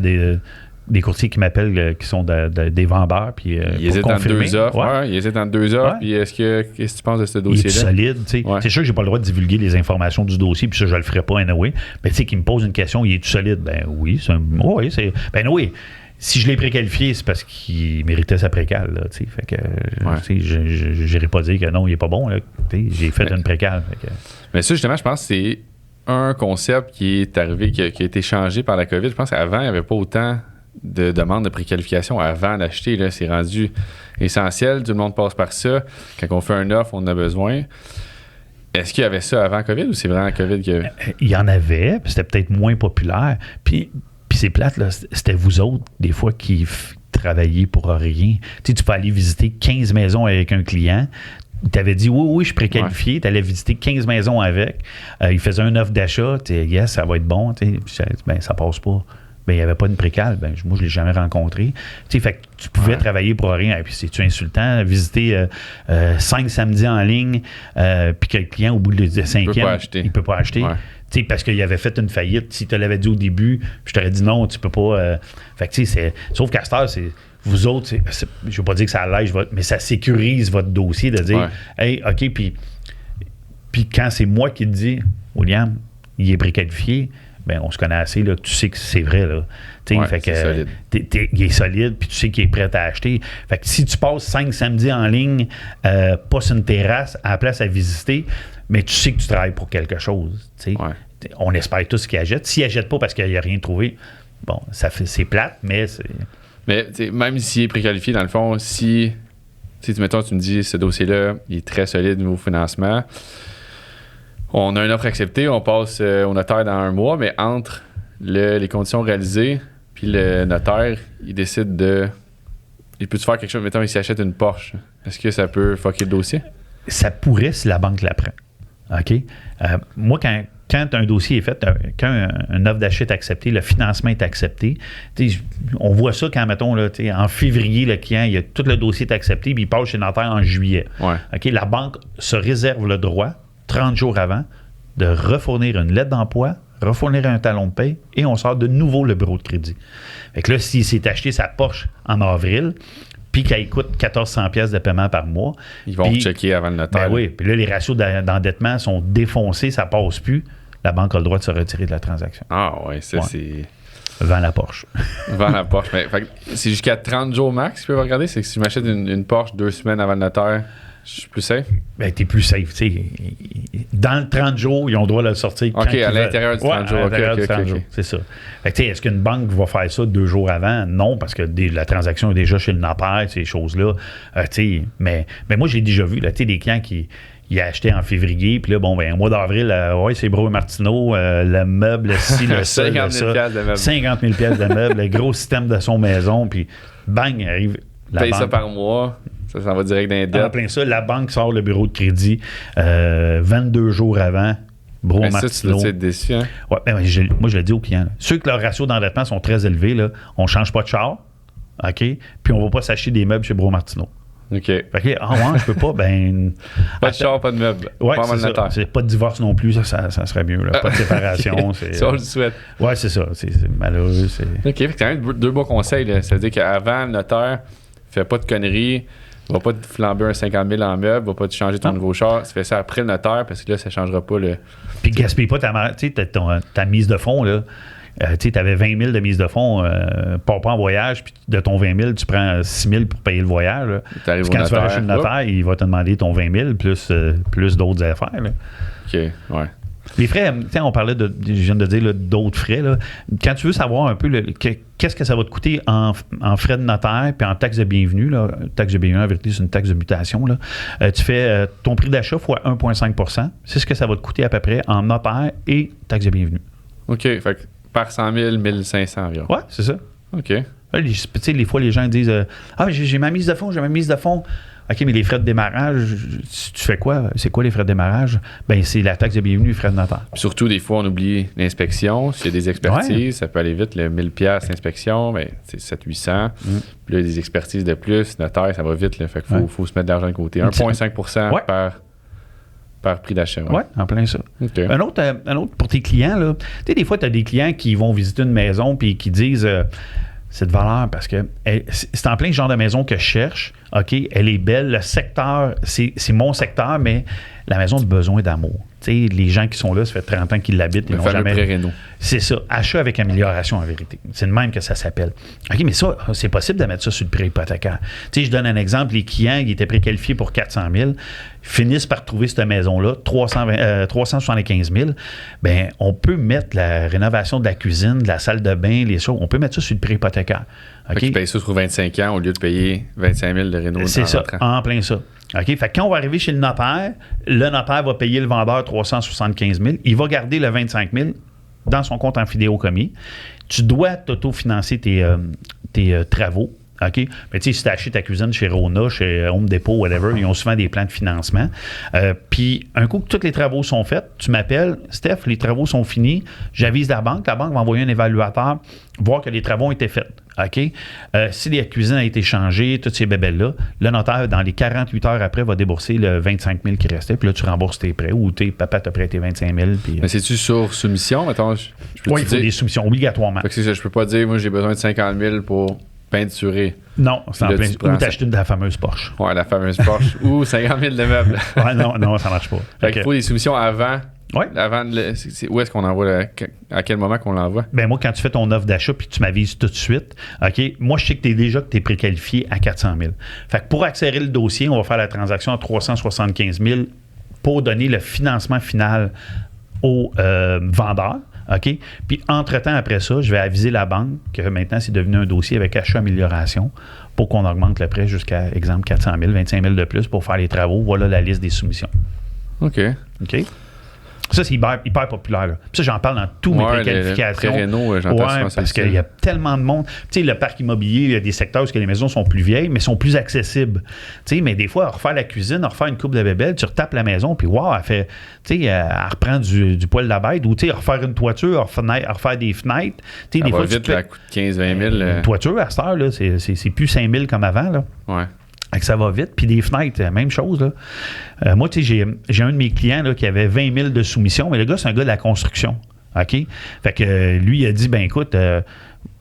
B: des courtiers qui m'appellent, qui sont des vendeurs. Puis,
A: ils hésitent dans deux offres. Ouais. Ils hésitent dans deux offres. Puis qu'est-ce que tu penses de ce dossier-là?
B: Il est solide. C'est sûr que j'ai pas le droit de divulguer les informations du dossier, puis ça, je le ferai pas anyway. Mais tu sais, qui me pose une question, il est solide? Ben oui. Si je l'ai préqualifié, c'est parce qu'il méritait sa précale. Là, fait que, je n'irai pas dire que non, il n'est pas bon. Là, j'ai fait une précale.
A: Mais ça, justement, je pense que c'est un concept qui est arrivé, qui a été changé par la COVID. Je pense qu'avant, il n'y avait pas autant de demandes de préqualification avant d'acheter. Là, c'est rendu essentiel. Tout le monde passe par ça. Quand on fait un offre, on en a besoin. Est-ce qu'il y avait ça avant COVID ou c'est vraiment COVID que...
B: Il y en avait, puis c'était peut-être moins populaire. Puis c'est plate, là, c'était vous autres, des fois, qui travailliez pour rien. Tu peux aller visiter 15 maisons avec un client. Tu avais dit oui, je suis préqualifié. Tu allais visiter 15 maisons avec. Il faisait une offre d'achat. Yes, ça va être bon. Ben, ça passe pas. Ben, il n'y avait pas de précale. Ben, moi, je ne l'ai jamais rencontré. Fait que tu pouvais travailler pour rien. Et puis, c'est-tu insultant? Visiter 5 samedis en ligne, puis que le client, au bout de 5e, il ne peut pas acheter. Ouais. Parce qu'il avait fait une faillite. Si tu l'avais dit au début, je t'aurais dit non, tu peux pas. Fait que, sauf qu'à cette heure, c'est. Vous autres, je ne veux pas dire que ça allège mais ça sécurise votre dossier de dire hey, OK, puis quand c'est moi qui te dis William, il est préqualifié, ben on se connaît assez, là, tu sais que c'est vrai. Là. Fait que,
A: solide.
B: Il est solide, puis tu sais qu'il est prêt à acheter. Fait que si tu passes 5 samedis en ligne, pas sur une terrasse, à la place à visiter, mais tu sais que tu travailles pour quelque chose. On espère tous qu'il achète. S'il n'achète pas parce qu'il n'y a rien trouvé, bon, c'est plate, mais c'est...
A: Mais même s'il est préqualifié, dans le fond, si mettons, tu me dis ce dossier-là, il est très solide au niveau financement, on a une offre acceptée, on passe au notaire dans 1 mois, mais entre les conditions réalisées, puis le notaire, il décide de... Il peut-tu faire quelque chose, mettons, il s'achète une Porsche. Est-ce que ça peut fucker le dossier?
B: Ça pourrait si la banque la prend. OK? Moi, quand un dossier est fait, quand une offre d'achat est acceptée, le financement est accepté, on voit ça quand, mettons, là, en février, le client, tout le dossier est accepté, puis il passe chez le notaire en juillet.
A: Ouais.
B: OK? La banque se réserve le droit, 30 jours avant, de refournir une lettre d'emploi, refournir un talon de paie, et on sort de nouveau le bureau de crédit. Fait que là, s'il s'est acheté sa Porsche en avril, puis qu'elle coûte 1400 pièces de paiement par mois.
A: Ils vont checker avant le notaire.
B: Ben oui, puis là, les ratios d'endettement sont défoncés, ça passe plus. La banque a le droit de se retirer de la transaction.
A: Ah oui, ça c'est...
B: Vends la Porsche.
A: Vends la Porsche. Mais, c'est jusqu'à 30 jours max que je peux regarder. C'est que si je m'achète une Porsche 2 semaines avant le notaire, je suis plus safe?
B: Ben, t'es plus safe. Dans le 30 jours, ils ont le droit de le sortir.
A: OK, à l'intérieur du 30 jours.
B: À l'intérieur du 30 jours, c'est ça. Fait que, est-ce qu'une banque va faire ça 2 jours avant? Non, parce que la transaction est déjà chez le notaire, ces choses-là. Mais moi, j'ai déjà vu des clients qui achetaient en février, puis là, bon, ben, au mois d'avril, c'est Bro et Martineau, le meuble, si, le sol,
A: 50 000 piastres de meuble.
B: 50 000 piastres de meuble, le gros système de son maison, puis bang, arrive la
A: paye
B: banque.
A: Ça par mois. Ça s'en va direct dans les dettes.
B: En plein ça, la banque sort le bureau de crédit 22 jours avant. Bro Martineau.
A: Ça, tu dois être déçu, hein?
B: Ouais, moi, je le dis aux clients. Là. Ceux que leurs ratios d'endettement sont très élevés, là, on ne change pas de char, OK? Puis on ne va pas s'acheter des meubles chez Bro Martineau.
A: OK.
B: Fait que, je peux pas, ben...
A: Pas de char, pas de meubles.
B: Ouais, c'est pas de divorce non plus, ça serait mieux. Là. Pas de séparation.
A: Okay. Ça, on le souhaite.
B: Ouais, c'est ça. C'est malheureux.
A: OK, fait que t'as 2 bons conseils. Là. Ça veut dire qu'avant, le notaire fait pas de conneries. Va pas te flamber un 50 000 en meuble, va pas te changer ton nouveau char. Tu fais ça après le notaire parce que là, ça changera pas le.
B: Puis gaspille pas ta mise de fonds, là. Tu avais 20 000 de mise de fonds, pas en voyage, puis de ton 20 000, tu prends 6 000 pour payer le voyage. Puis quand tu vas aller chez le notaire, il va te demander ton 20 000 plus d'autres affaires. Là.
A: OK, ouais.
B: Les frais, on parlait je viens de dire d'autres frais. Là. Quand tu veux savoir un peu qu'est-ce que ça va te coûter en frais de notaire puis en taxe de bienvenue, là, taxe de bienvenue, en vérité, c'est une taxe de mutation. Là. Tu fais ton prix d'achat fois 1,5 %. C'est ce que ça va te coûter à peu près en notaire et taxe de bienvenue.
A: OK, fait que par 100 000, 1 500 environ.
B: Ouais, c'est ça.
A: OK.
B: Les fois, les gens disent j'ai ma mise de fonds, OK, mais les frais de démarrage, tu fais quoi? C'est quoi les frais de démarrage? Ben c'est la taxe de bienvenue, les frais de notaire.
A: Puis surtout, des fois, on oublie l'inspection. S'il y a des expertises, ça peut aller vite. Le 1000 $ l'inspection, ben, c'est 700-800. Puis là, il y a des expertises de plus. Notaire, ça va vite. Là, fait qu'il faut se mettre de l'argent de côté. 1,5 % par prix d'achat.
B: Oui, en plein ça.
A: Okay.
B: Un autre pour tes clients, là. Tu sais, des fois, tu as des clients qui vont visiter une maison puis qui disent c'est de valeur parce que c'est en plein genre de maison que je cherche. OK, elle est belle. Le secteur, c'est mon secteur, mais la maison a besoin d'amour. Tu sais, les gens qui sont là, ça fait 30 ans qu'ils l'habitent. Ils n'ont jamais.
A: Prêt Réno.
B: C'est ça. Achat avec amélioration, en vérité. C'est de même que ça s'appelle. OK, mais ça, c'est possible de mettre ça sur le prêt hypothécaire. Tu sais, je donne un exemple. Les clients, ils étaient préqualifiés pour 400 000, finissent par trouver cette maison-là, 375 000. Bien, on peut mettre la rénovation de la cuisine, de la salle de bain, les choses, on peut mettre ça sur le prêt hypothécaire.
A: Okay? Tu payes ça sur 25 ans au lieu de payer 25 000 de réno.
B: C'est ça, en plein ça. OK? Fait que quand on va arriver chez le notaire va payer le vendeur 375 000. Il va garder le 25 000 dans son compte en fidéocommis. Tu dois t'autofinancer tes travaux. OK? Mais tu sais, si tu achètes ta cuisine chez Rona, chez Home Depot, whatever, ils ont souvent des plans de financement. Puis, un coup que tous les travaux sont faits, tu m'appelles, Steph, les travaux sont finis, j'avise la banque va envoyer un évaluateur, voir que les travaux ont été faits. OK? Si la cuisine a été changée, toutes ces bébelles-là, le notaire, dans les 48 heures après, va débourser le 25 000 qui restait, puis là, tu rembourses tes prêts, ou papa t'a prêté 25 000. Puis,
A: mais c'est-tu sur soumission? Mettons,
B: oui, il faut des soumissions, obligatoirement.
A: Fait que c'est ça, je peux pas dire, moi, j'ai besoin de 50 000 pour peinturer.
B: Non, c'est en plein. Ou t'acheter de la fameuse Porsche.
A: Ouais, la fameuse Porsche. Ou 50 000 de meubles.
B: Ouais, non, ça marche pas.
A: Fait qu'il faut des soumissions avant.
B: Ouais.
A: Avant où est-ce qu'on envoie à quel moment qu'on l'envoie?
B: Ben moi, quand tu fais ton offre d'achat puis tu m'avises tout de suite, OK, moi, je sais que tu es préqualifié à 400 000. Fait que pour accélérer le dossier, on va faire la transaction à 375 000 pour donner le financement final au vendeur. OK? Puis, entre-temps, après ça, je vais aviser la banque que maintenant, c'est devenu un dossier avec achat-amélioration pour qu'on augmente le prêt jusqu'à, exemple, 400 000, 25 000 de plus pour faire les travaux. Voilà la liste des soumissions.
A: OK.
B: Ça, c'est hyper populaire. Là. Puis ça, j'en parle dans tous mes préqualifications. Parce qu'il y a tellement de monde. Tu sais, le parc immobilier, il y a des secteurs où les maisons sont plus vieilles, mais sont plus accessibles. Tu sais, mais des fois, à refaire la cuisine, à refaire une coupe de bébelle, tu retapes la maison, puis wow, elle fait, tu sais, elle reprend du poil de la bête, ou tu sais, à refaire une toiture, à refaire des fenêtres. Tu sais, des fois,
A: vite, ça coûte 15-20 000.
B: Une toiture, à cette heure, là, c'est plus 5 000 comme avant, là.
A: Ouais.
B: Que ça va vite. Puis des fenêtres, même chose. Là. Moi, tu sais, j'ai un de mes clients là, qui avait 20 000 de soumission, mais le gars, c'est un gars de la construction. OK? Fait que lui, il a dit, ben écoute,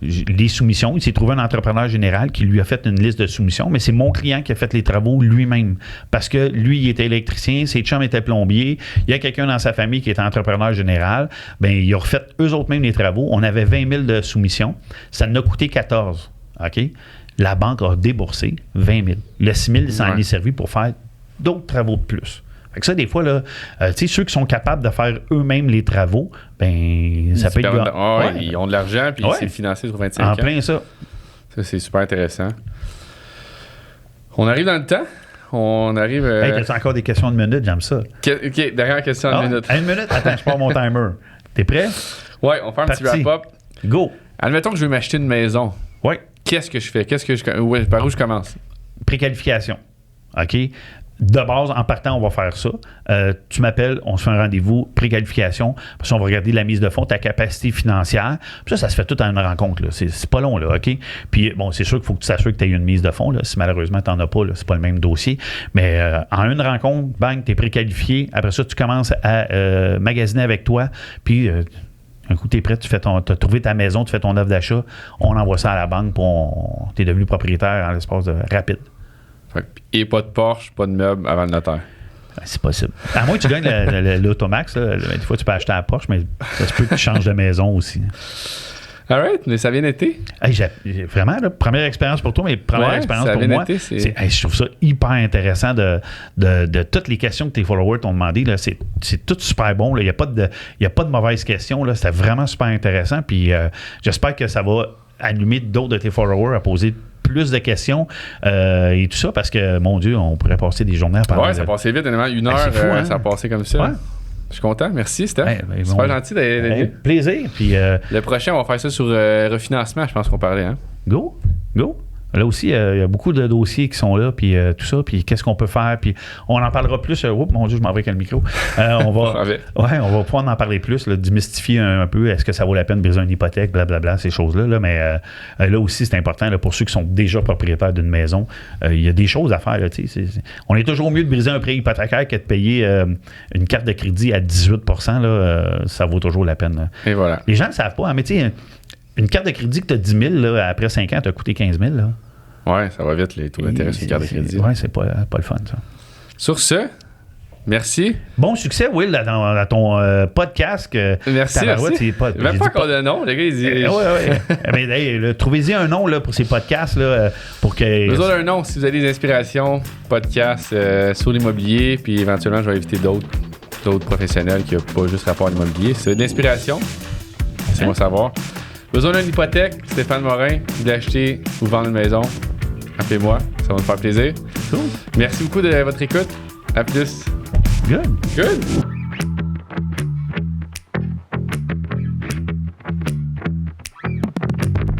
B: les soumissions, il s'est trouvé un entrepreneur général qui lui a fait une liste de soumissions, mais c'est mon client qui a fait les travaux lui-même. Parce que lui, il était électricien, ses chums étaient plombiers, il y a quelqu'un dans sa famille qui était entrepreneur général, ben il a refait eux autres même les travaux. On avait 20 000 de soumissions. Ça en a coûté 14. OK? La banque a déboursé 20 000. Le 6 000, ça en est servi pour faire d'autres travaux de plus. Fait que ça, des fois, là, tu sais, ceux qui sont capables de faire eux-mêmes les travaux, ben ça peut être...
A: Ils ont de l'argent, puis c'est financé sur 25 ans.
B: En plein ça.
A: Ça, c'est super intéressant. On arrive dans le temps. On arrive...
B: Hey, t'as encore des questions de minute, j'aime ça.
A: OK, dernière question de minute.
B: Une minute? Attends, je pars mon timer. T'es prêt?
A: Oui, on fait un petit wrap-up.
B: Go!
A: Admettons que je veux m'acheter une maison.
B: Oui.
A: Qu'est-ce que je fais? Par où je commence?
B: Préqualification. OK? De base, en partant, on va faire ça. Tu m'appelles, on se fait un rendez-vous, préqualification. Puis on va regarder la mise de fonds, ta capacité financière. Puis ça se fait tout en une rencontre. Là. C'est pas long, là, OK? Puis bon, c'est sûr qu'il faut que tu t'assures que tu aies une mise de fonds. Là. Si malheureusement, tu n'en as pas, là, c'est pas le même dossier. Mais en une rencontre, bang, tu es préqualifié. Après ça, tu commences à magasiner avec toi. Puis... un coup, tu es prêt, tu as trouvé ta maison, tu fais ton offre d'achat, on envoie ça à la banque, tu es devenu propriétaire en l'espace de rapide.
A: Et pas de Porsche, pas de meubles avant le notaire.
B: C'est possible. À moins que tu gagnes l'Automax, des fois tu peux acheter la Porsche, mais ça se peut que tu changes de maison aussi.
A: All right, mais ça a bien été.
B: Hey, j'ai vraiment, première expérience pour toi, mais première expérience pour moi. Je trouve ça hyper intéressant de toutes les questions que tes followers t'ont demandé. Là, c'est tout super bon. Il n'y a pas de mauvaises questions. Là. C'était vraiment super intéressant. Puis j'espère que ça va allumer d'autres de tes followers à poser plus de questions et tout ça, parce que, mon Dieu, on pourrait passer des journées à parler.
A: Ouais, ça passait vite. Une heure, ça a passé comme ça.
B: Ouais.
A: Je suis content. Merci, Steph. C'est pas gentil d'être venu.
B: Plaisir. Puis,
A: le prochain, on va faire ça sur refinancement, je pense qu'on parlait. Hein?
B: Go. Là aussi, il y a beaucoup de dossiers qui sont là, puis tout ça, puis qu'est-ce qu'on peut faire, puis on en parlera plus. Oups, mon Dieu, je m'en vais avec le micro. On va pouvoir en parler plus, là, démystifier un peu, est-ce que ça vaut la peine de briser une hypothèque, blablabla, ces choses-là. Là, mais là aussi, c'est important, là, pour ceux qui sont déjà propriétaires d'une maison, il y a des choses à faire. Là, on est toujours mieux de briser un prêt hypothécaire que de payer une carte de crédit à 18 %. Là, ça vaut toujours la peine. Là.
A: Et voilà.
B: Les gens ne savent pas, hein, mais tu sais, une carte de crédit que tu as 10 000, là, après 5 ans, tu as coûté 15 000. Là.
A: Ouais, ça va vite, les taux d'intérêt sur une carte de crédit.
B: Ouais, c'est pas le fun, ça.
A: Sur ce, merci.
B: Bon succès, Will, dans ton podcast.
A: Merci.
B: Même
A: pas encore de nom, les gars, ils disent.
B: Oui. Trouvez-y un nom là, pour ces podcasts. Là, pour que.
A: Besoin d'un nom, si vous avez des inspirations, podcasts sur l'immobilier, puis éventuellement, je vais inviter d'autres professionnels qui n'ont pas juste rapport à l'immobilier. C'est de l'inspiration. Laissez-moi savoir. Besoin d'une hypothèque, Stéphane Morin, vous voulez acheter ou vendre une maison, appelez-moi, ça va me faire plaisir.
B: Cool.
A: Merci beaucoup de votre écoute. À plus.
B: Good.